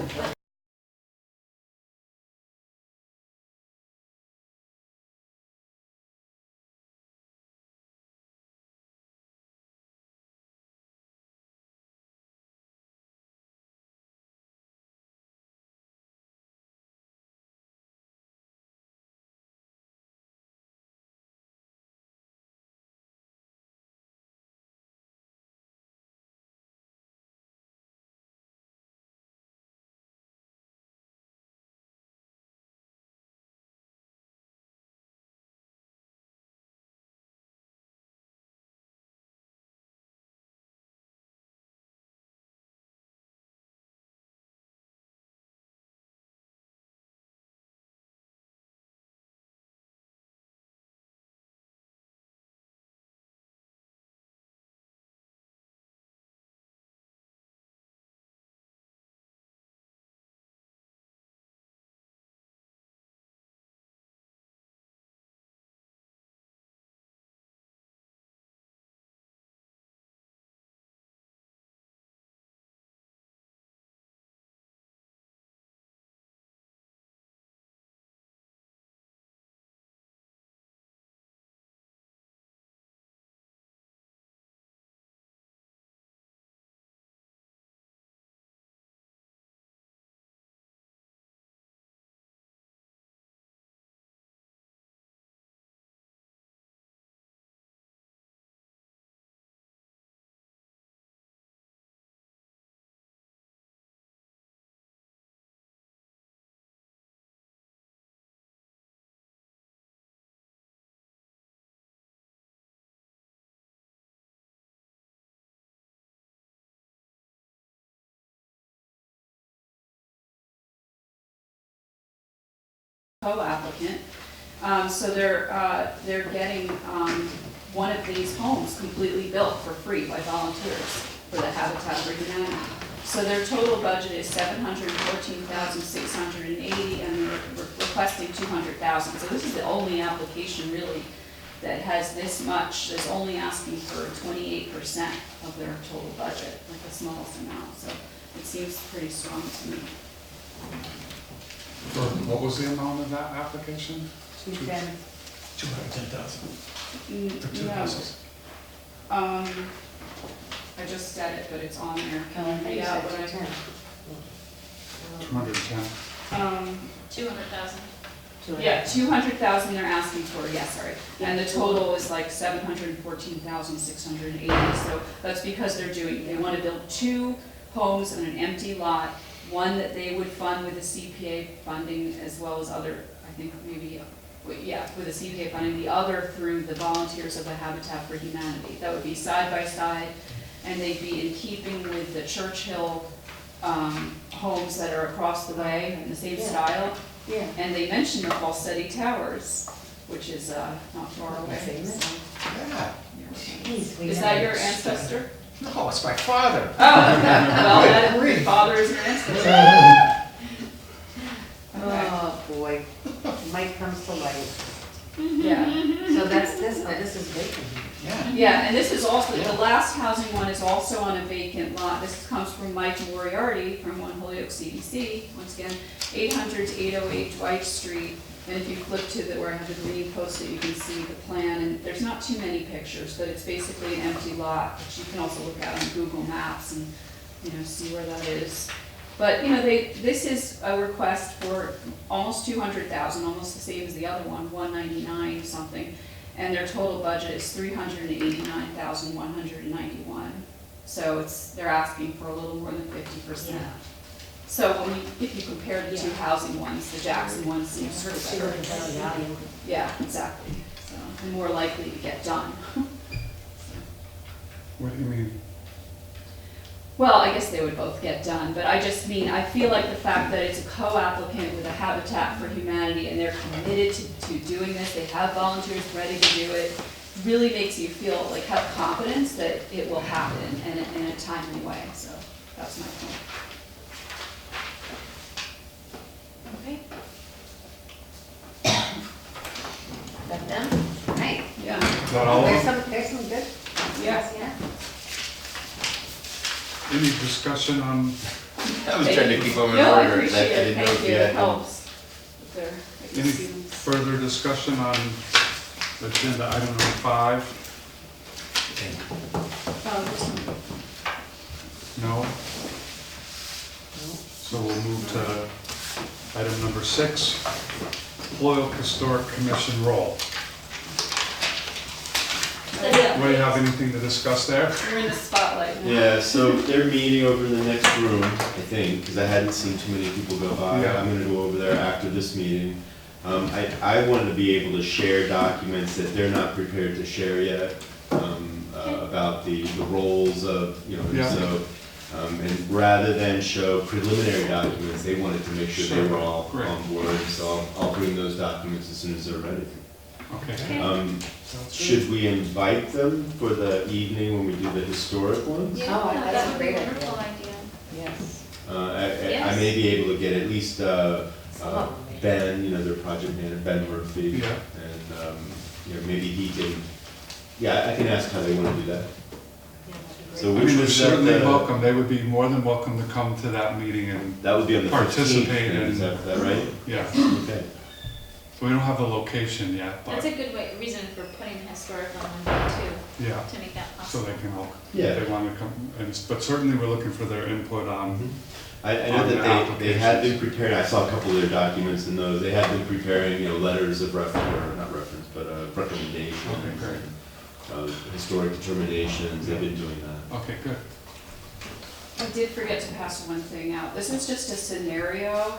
Co-applicant. So they're getting one of these homes completely built for free by volunteers for the Habitat for Humanity. So their total budget is $714,680, and they're requesting $200,000. So this is the only application really that has this much, that's only asking for 28% of their total budget, like the smallest amount. So it seems pretty strong to me. what was the amount of that application? 210,000 for 2 No. houses. I just said it, but it's on there. Oh, I think you Yeah, said what I- 210. 210. 200,000. Yeah, 200,000 they're asking for, yeah, sorry. And the total is like 714,680, so that's because they want to build 2 homes on an empty lot, one that they would fund with the CPA funding as well as other, I think maybe, with the CPA funding, the other through the volunteers of the Habitat for Humanity. That would be side by side, and they'd be in keeping with the Churchill homes that are across the way in the same Yeah. style. Yeah. And they mentioned the Falsetti Towers, which is not far away. Famous. so- Yeah. Jeez, we Is have- that your ancestor? No, it's my father. Oh, okay. Well, that father is your ancestor. Okay. Oh, boy. Mike comes to life. Yeah. So that's this, oh, this is vacant. Yeah. Yeah, and this is also, the last housing one is also on a vacant lot. This comes from Mike Moriarty from One Holyoke CDC, once again, 800 to 808 Dwight Street. And if you flip to the, where I have the green post-it, you can see the plan, and there's not too many pictures, but it's basically an empty lot, which you can also look at on Google Maps and, see where that is. But, this is a request for almost 200,000, almost the same as the other one, 199 something. And their total budget is 389,191. So they're asking for a little more than 50%. So if you compare the two housing ones, the Jackson one seems sort of better. Value. Yeah, exactly. So, and more likely to get done. What do you mean? Well, I guess they would both get done, but I just mean, I feel like the fact that it's a co-applicant with a Habitat for Humanity and they're committed to doing this, they have volunteers ready to do it, really makes you feel like have confidence that it will happen and in a timely way. So that's my point. Okay. That them? Right. Yeah, Is that all of them? There's some good. yeah. Yeah. Any discussion on, I was trying to keep them in No, I order. appreciate it, didn't know thank if you, you it had. helps. If I can any see them. further discussion on agenda item number 5? This one. No? So we'll move to item number 6, Holyoke Historic Commission role. Do you have anything to discuss there? You're in the spotlight now. Yeah, so they're meeting over in the next room, I think, because I hadn't seen too many people go by. Yeah. I'm gonna go over there after this meeting. I wanted to be able to share documents that they're not prepared to share yet, about the roles of, Yeah. so, and rather than show preliminary documents, they wanted to make sure they were all Sure, great. on board, so I'll bring those documents as soon as they're ready. Okay. Okay. Should we invite them for the evening when we do the historic ones? Yeah, Oh, that's that a would be a great wonderful idea. Yes. I may be able to get at least Oh. Ben, their project manager, Ben Murphy. Yeah. And, maybe he can, I can ask how they want to do that. So I which mean, they're was certainly that, welcome, they would be more than welcome to come to that meeting and, that would be on the 15th, Participate is in- that right? yeah. Okay. So we don't have the location yet, That's but, a good reason for putting the historic on one day too, yeah, to make that so possible. they can all, Yeah. if they want to come, but certainly we're looking for their input on, I know On the that they had been applications. preparing, I saw a couple of their documents in those, they had been preparing, letters of reference, or not reference, but recommendations. Okay, great. Historic determinations, they've been doing that. Okay, good. I did forget to pass one thing out. This is just a scenario,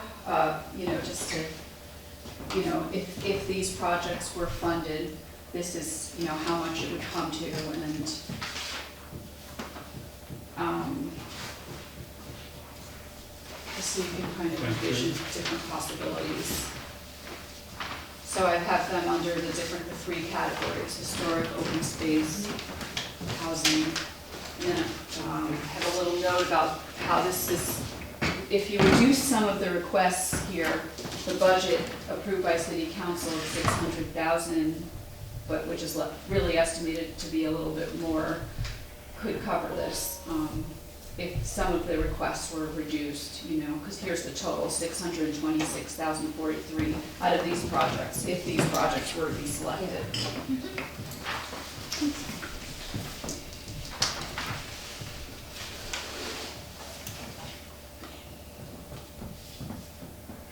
just to, if these projects were funded, this is, how much it would come to and, just so you can kind of Thank you. envision different possibilities. So I have them under the 3 categories: historic, open space, housing. And then have a little note about how this is, if you reduce some of the requests here, the budget approved by city council is 600,000, but which is really estimated to be a little bit more, could cover this. If some of the requests were reduced, because here's the total, 626,043 out of these projects, if these projects were to be selected.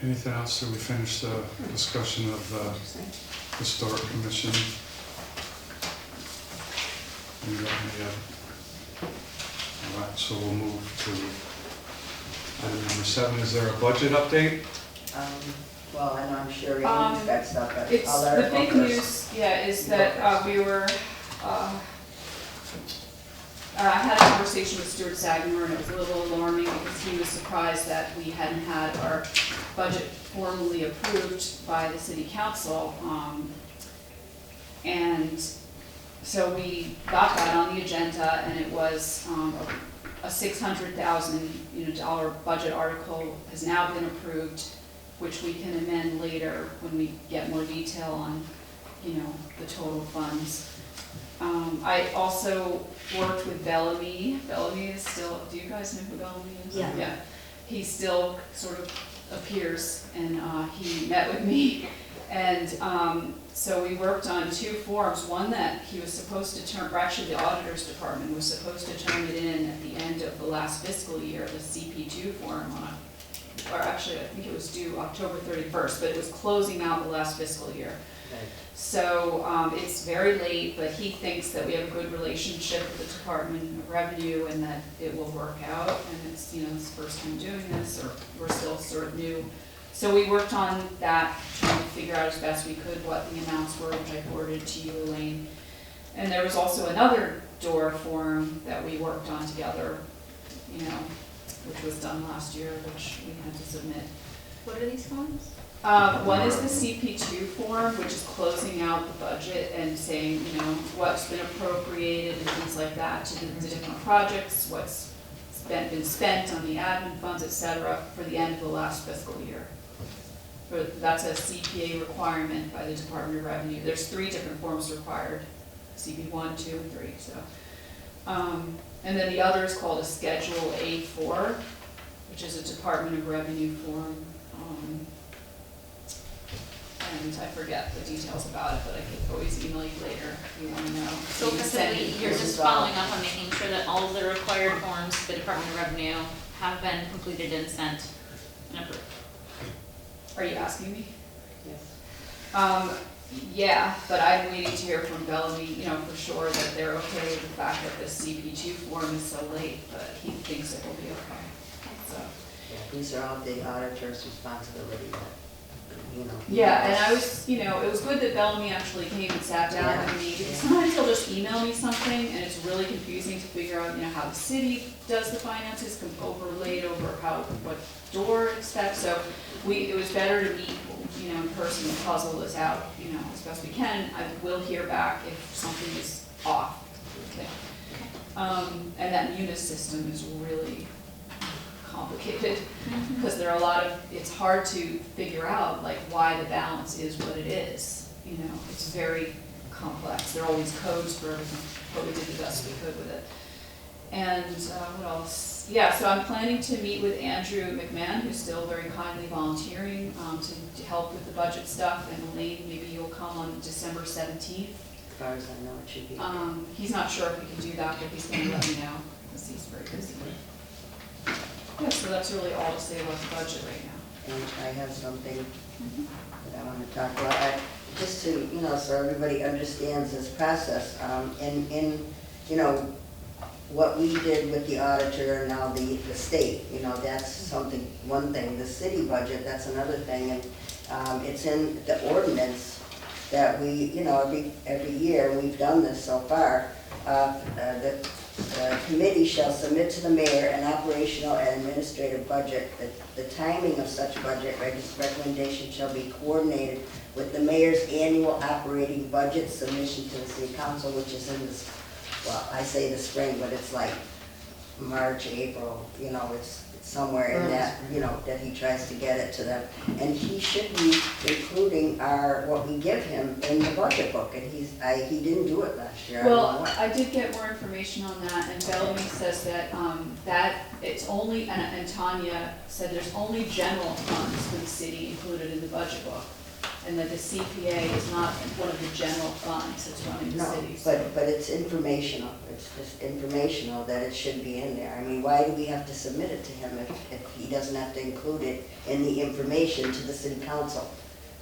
Anything else, till we finish the discussion of the historic commission? All right, so we'll move to item number 7. Is there a budget update? Well, and I'm sure Amy's got stuff, but It's, I'll let the her big focus. news, is that we were, I had a conversation with Stuart Sagamore, and it was a little alarming because he was surprised that we hadn't had our budget formally approved by the city council. And so we got that on the agenda, and it was a $600,000 dollar budget article has now been approved, which we can amend later when we get more detail on you know, the total funds. I also worked with Bellamy. Bellamy is still, do you guys know who Bellamy is? Yeah. Yeah. He still sort of appears, and he met with me. And so we worked on 2 forms, one that he was supposed to turn, or actually the auditor's department was supposed to turn it in at the end of the last fiscal year, the CP2 form on, or actually I think it was due October 31st, but it was closing out the last fiscal year. So it's very late, but he thinks that we have a good relationship with the Department of Revenue and that it will work out. And it's, you know, it's the first time doing this, or we're still sort of new. So we worked on that, trying to figure out as best we could what the amounts were, which I forwarded to you, Elaine. And there was also another door form that we worked on together, you know, which was done last year, which we had to submit. What are these forms? One is the CP2 form, which is closing out the budget and saying, you know, what's been appropriated and things like that to the different projects, what's been spent on the admin funds, et cetera, for the end of the last fiscal year. That's a CPA requirement by the Department of Revenue. There's 3 different forms required, CP1, 2, and 3. So, and then the other is called a Schedule A4, which is a Department of Revenue form. And I forget the details about it, but I could always email you later if you want to know. So You can send effectively, me- you're just following up on making sure that all of the required forms to the Department of Revenue have been completed and sent and approved. Are you asking me? Yes. Yeah, but I'm waiting to hear from Bellamy, you know, for sure that they're okay with the fact that the CP2 form is so late, but he thinks it will be okay. So. Yeah, these are all the auditor's responsibility, you know. Yeah, and I was, you know, it was good that Bellamy actually came and sat down with me, because sometimes he'll just email me something, and it's really confusing to figure out, you know, how the city does the finances, overlaid over how, what door expects, so it was better to meet, you know, in person and puzzle this out, you know, as best we can. I will hear back if something is off. Okay. And that Munis system is really complicated, because there are a lot of, it's hard to figure out like why the balance is what it is, you know, it's very complex. There are all these codes for everything, but we did the best we could with it. And what else? Yeah, so I'm planning to meet with Andrew McMahon, who's still very kindly volunteering to help with the budget stuff, and Elaine, maybe you'll come on December 17th. As far as I know, it should be. He's not sure if he can do that, but he's gonna let me know, because he's very busy. Yeah, so that's really all to say about the budget right now. And I have something that I want to talk about. Just to, you know, so everybody understands this process, in you know, what we did with the auditor and now the state, you know, that's something, one thing. The city budget, that's another thing, and it's in the ordinance that we, you know, every year, we've done this so far, the committee shall submit to the mayor an operational and administrative budget. The timing of such budget recommendation shall be coordinated with the mayor's annual operating budget submission to the city council, which is in this, well, I say the spring, but it's like March, April, you know, it's somewhere in that, you know, that he tries to get it to them. And he should be including what we give him in the budget book, and he didn't do it last year. I don't know Well, why. I did get more information on that, and Bellamy says that, that it's only, and Tanya said there's only general funds for the city included in the budget book, and that the CPA is not one of the general funds that's running the No, city. but it's informational, it's just informational that it should be in there. I mean, why do we have to submit it to him if he doesn't have to include it in the information to the city council?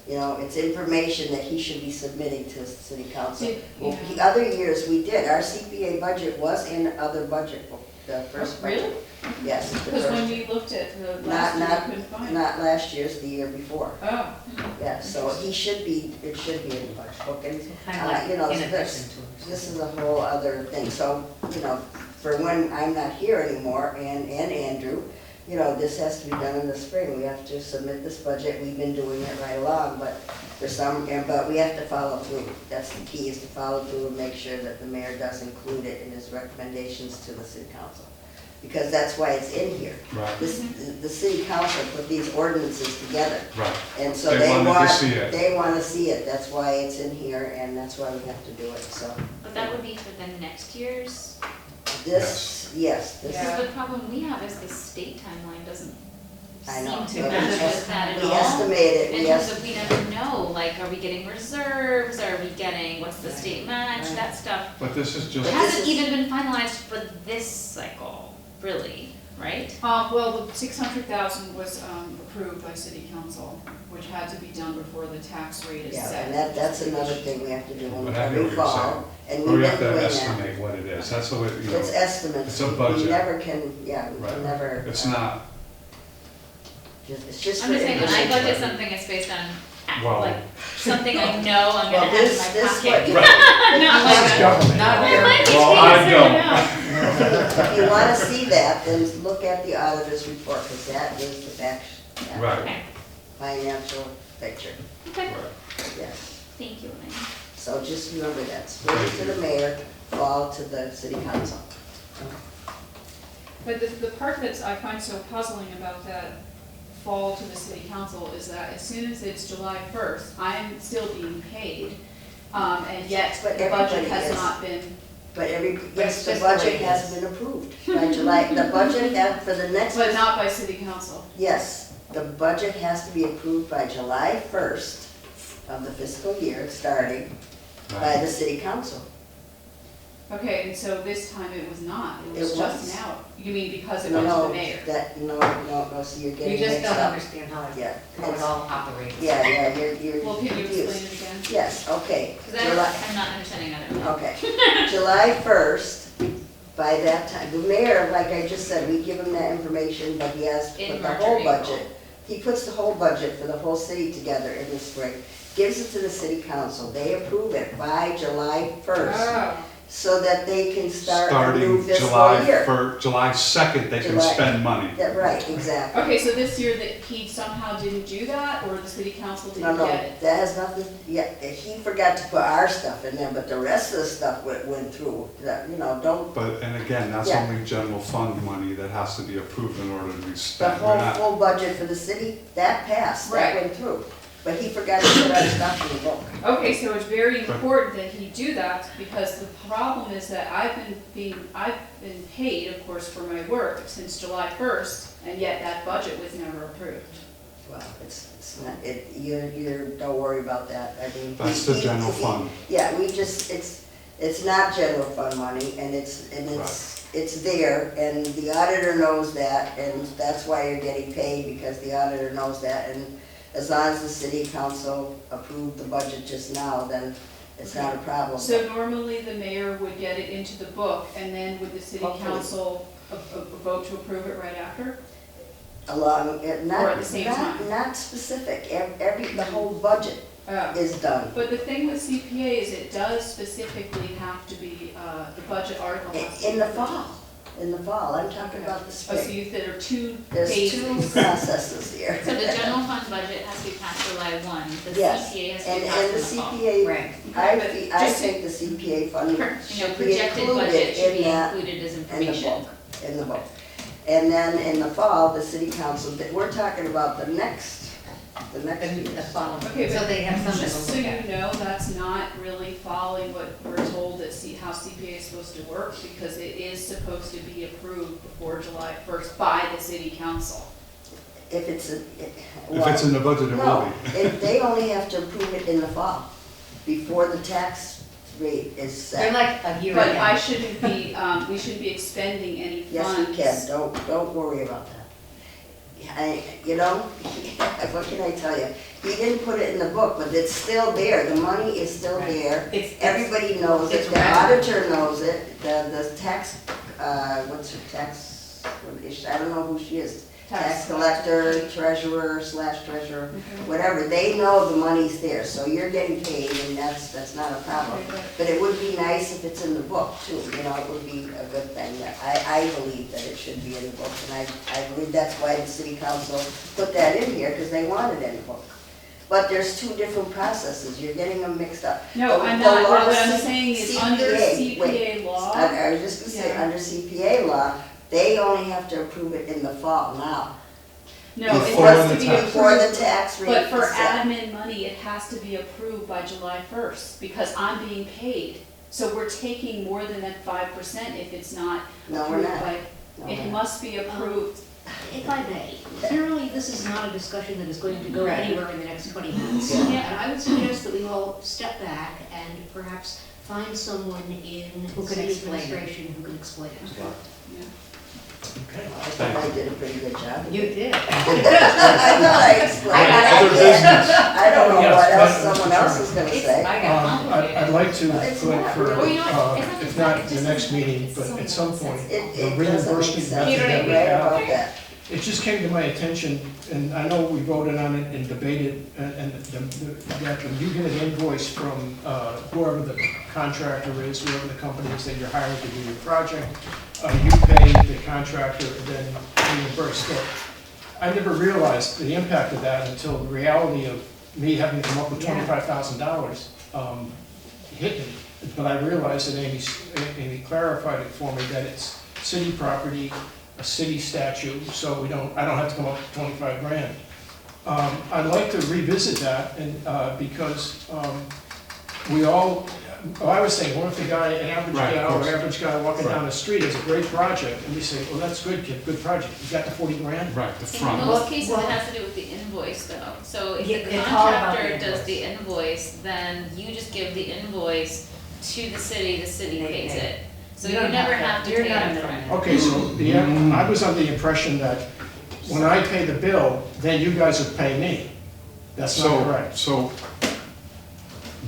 You know, it's information that he should be submitting to the city council. Yeah. Other years we did, our CPA budget was in other budget book, the first budget. Really? Yes. the Because when first- we looked at the last year, we couldn't find it. Not last year's, the year before. Oh, Yeah, so it should be in the budget book, and, Kind of like you know, in addition this, to. this is a whole other thing, so, you know, for when I'm not here anymore, and Andrew, you know, this has to be done in the spring, we have to submit this budget, we've been doing it right along, but but we have to follow through, that's the key, is to follow through and make sure that the mayor does include it in his recommendations to the city council. because that's why it's in here. Right, The city council put these ordinances together, right. and so They they wanted to want, see it. they want to see it, that's why it's in here, and that's why we have to do it, so. But that would be for the next year's. This, yes, this, Yeah. Because the problem we have is the state timeline doesn't I know. seem to match with that at we all. estimate In it, terms of we never know, like, are we getting reserves, are we getting, what's the state match, Right. that stuff. But this is It just, hasn't even been finalized for this cycle, really, right? Well, the 600,000 was approved by city council, which had to be done before the tax rate is Yeah, set. and that's another thing we have to do But I hear every what you're fall, and or we've we been have doing to that. estimate what it is, that's the way, you know, It's estimates. It's a budget. We never can, yeah, we Right. can never. it's not, It's just. I'm just saying, when I information. budget something, it's based on, Well- like, something I know I'm Well, gonna have in this my what pocket. you- Not This is like, government. Not it here. might be Well, I case, don't. know. If you wanna see that, then look at the auditor's report, because that is the fact, right, Okay, financial picture, okay, yes. thank you, Elaine. So just remember that, spring to the mayor, fall to the city council. But the part that I find so puzzling about that fall to the city council is that as soon as it's July 1st, I'm still being paid, and yet But the budget everybody has is. not been, But it's yes, the just the way budget it has is. been approved by July, the budget for the next. but not by city council. Yes, the budget has to be approved by July 1st of the fiscal year, starting by right. the city council. Okay, and so this time it was not, it was It just was. now. You mean because it No, went to no, the mayor? no, so you're You getting just mixed don't up. understand how Yeah, it all operates. yeah, you're Well, can you explain confused. it again? Yes, okay. Cause I'm not understanding either. Okay, July 1st, by that time, the mayor, like I just said, we give him that information, but he has to In put the March or whole April. budget. He puts the whole budget for the whole city together in the spring, gives it to the city council, they approve it by July 1st, Oh, so that they can start a new Starting fiscal year. July 2nd, they can July. spend money. Right, exactly. okay, so this year that he somehow didn't do that, or the city council No, didn't no, get it? that has nothing, yeah, he forgot to put our stuff in there, but the rest of the stuff went through, don't. But, and again, that's Yeah. only general fund money that has to be approved in order to be The spent. We're whole not- full budget for the city, that passed, that Right. went through. But he forgot to put our stuff in the book. Okay, so it's very important that he do that, because the problem is that I've been paid, of course, for my work since July 1st, and yet that budget was never approved. Well, it's not, you don't worry about that, I mean. That's the general fund. Yeah, it's not general fund money, and it's there, and the auditor knows that, and that's why you're getting paid, because the auditor knows that, and as long as the city council approved the budget just now, then it's not a problem. So normally the mayor would get it into the book, and then would the city Hopefully. council vote to approve it right after? Along, Or at the same time? not specific, the whole budget Oh. is done. But the thing with CPA is it does specifically have to be, the budget article has to be. In the fall, I'm talking about the Oh, so spring. there are two There's two phases. processes here. So the general fund budget has to be passed July 1, the Yes, CPA has to And be passed in the the fall. CPA, Right. I Just to- think the CPA fund You know, should be projected budget included should in be that, included as in the information. book, And then in the fall, the city council, we're talking about the next And year. the following, Okay, so but they have something just to so look you at. know, that's not really following what we're told that how CPA is supposed to work, because it is supposed to be approved before July 1st by the city council. If it's, If it's in the budget, it will no, be. they only have to approve it in the fall, before the tax rate is set. They're like a year But ahead. we shouldn't be expending any Yes, funds. you can, don't worry about that. What can I tell you? He didn't put it in the book, but it's still there, the money is still Right. there. It's- Everybody knows it's it, the ready. auditor knows it, the tax, what's her tax, what is she? I don't know who she is. Tax collector, treasurer, /treasurer, Okay. whatever, they know the money's there, so you're getting paid, and that's not a problem. Okay, But it would be nice if it's in the book too, it would be a good thing. I believe that it should be in the book, and I believe that's why the city council put that in here, because they want it in the book. But there's two different processes, you're getting them mixed up. No, The- I'm the not, law what I'm C- saying is under CPA, CPA law. I was just gonna say, Yeah. under CPA law, They only have to approve it in the fall now. No, it Before has the to be tax. Before the approved, tax rate but for is set. admin money, it has to be approved by July 1st, because I'm being paid. So we're taking more than that 5% if it's not No, we're approved not. by, No, it we're not. must be approved. If I may, clearly this is not a discussion that is going to go Right. anywhere in the next 20 minutes. Yeah. And I would suggest that we all step back and perhaps find someone in Who can city explain it. administration who can explain it. Yeah. Okay. I thought I did a pretty good job. You did. I thought I explained. Other business. I don't know Yes, what else but- someone else is gonna say. I got I'd like to It's put not for, really- Well, you know what? It's not if just not that, it the just next seems like meeting, it's but so at some nonsense. point, It the doesn't make reimbursement sense. method Peter, that we Right have. about that. It just came to my attention, and I know we voted on it and debated, and that when you get an invoice from whoever the contractor is, whoever the company is that you're hiring to do your project, you pay the contractor and then reimburse. So I never realized the impact of that until the reality of me having to come up with Yeah. $25,000 hit me. But I realized that Amy clarified it for me, that it's city property, a city statute, so I don't have to come up with 25 grand. I'd like to revisit that, and, because I was saying, what if the guy, an average Right, guy, of or course. average guy walking Right. down the street has a great project, and we say, well, that's good, kid, good project, you got the 40 grand? Right, the In front. most cases, well- it has to do with the invoice though, so if Yeah, the it's all about contractor the does invoice. the invoice, then you just give the invoice to the city They pays pay. it. So You you don't never have to- have to you're pay not a upfront. middleman. Okay, so I was under the impression that when I pay the bill, then you guys would pay me. That's not So, correct. so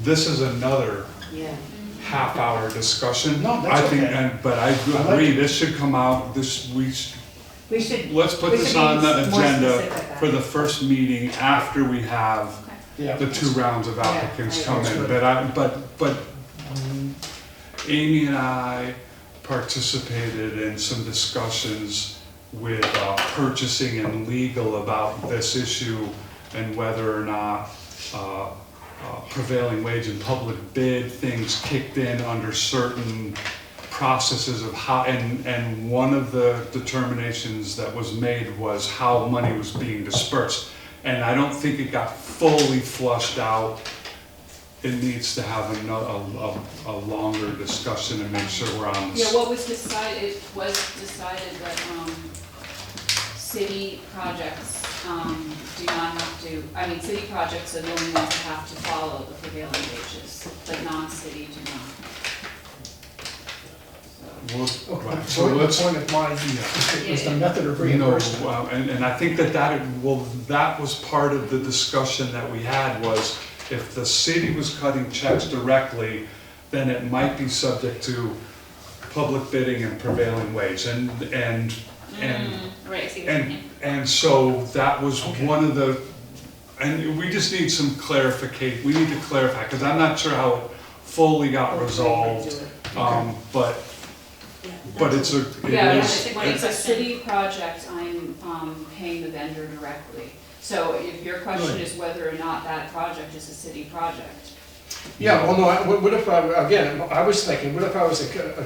this is another Yeah. half-hour discussion. No, that's I think, okay. but I like agree, it. this should come out, We should, let's put We this should on be the more agenda specific on for it. the first meeting after we have Yeah. the 2 rounds of applicants I come agree. in. But Amy and I participated in some discussions with purchasing and legal about this issue and whether or not prevailing wage and public bid things kicked in under certain processes of how, and one of the determinations that was made was how money was being dispersed. And I don't think it got fully flushed out. It needs to have a longer discussion and make sure we're on Yeah, this. what was decided that, city projects, do not have to, city projects are the only ones that have to follow the prevailing wages, but non-city do not. So- Right, Okay, so the let's, point of mine was the method of no, reimbursement. and I think that was part of the discussion that we had was if the city was cutting checks directly, then it might be subject to public bidding and prevailing wage. Right, I see what you mean. And so that was Okay. one of the, and we just need some clarification, we need to clarify, because I'm not sure how it fully got resolved. But it's it Yeah, is, when it's a city project, I'm paying the vendor directly. So if your question Good. is whether or not that project is a city project, Yeah, well, no, what if I was thinking, what if I was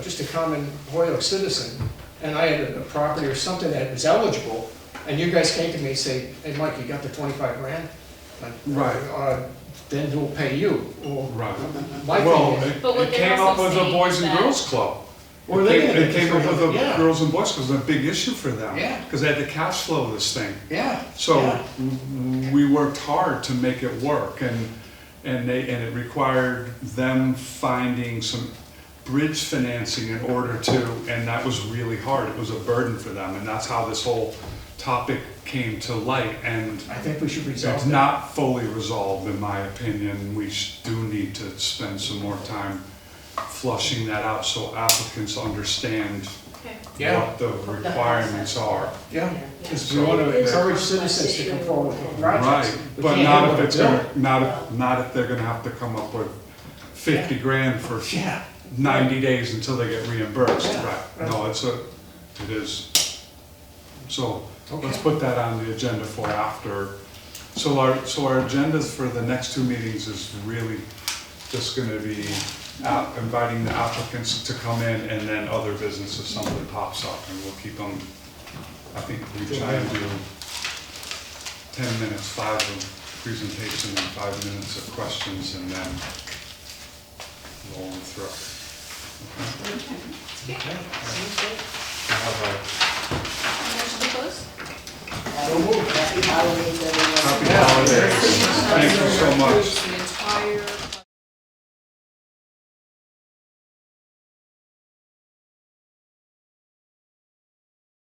just a common Holyoke citizen, and I had a property or something that was eligible, and you guys came to me and say, hey, Mike, you got the 25 grand? Right. Then we'll pay you. Well, right. my Well, thing is, But what it they're came up also with a saying Boys is and that- Girls Club. Or they can It get came up with a yeah. Girls and Boys, because it was a big issue for them. Yeah. Because they had to cash flow this thing. yeah. So Yeah. we worked hard to make it work, and it required them finding some bridge financing in order to, and that was really hard. It was a burden for them, and that's how this whole topic came to light. And I think we should resolve it's that. not fully resolved, in my opinion. We do need to spend some more time flushing that out so applicants understand Okay. Yeah. what the requirements are. Yeah, because we want to It is a encourage complex citizens to come issue. forward with projects. Right, We but can't not have if them it's built. not if they're gonna have to come up with 50 grand for Yeah. 90 days until they get reimbursed, Yeah. right? No, it is. So, let's Okay. put that on the agenda for after. So our agendas for the next 2 meetings is really just gonna be inviting the applicants to come in, and then other business if something pops up, and we'll keep them, I think we try and do 10 minutes, 5 of presentation and 5 minutes of questions, and then roll them through. Okay. We have Motion to close? Happy holidays, everyone. a happy holidays. Thank you so much. The entire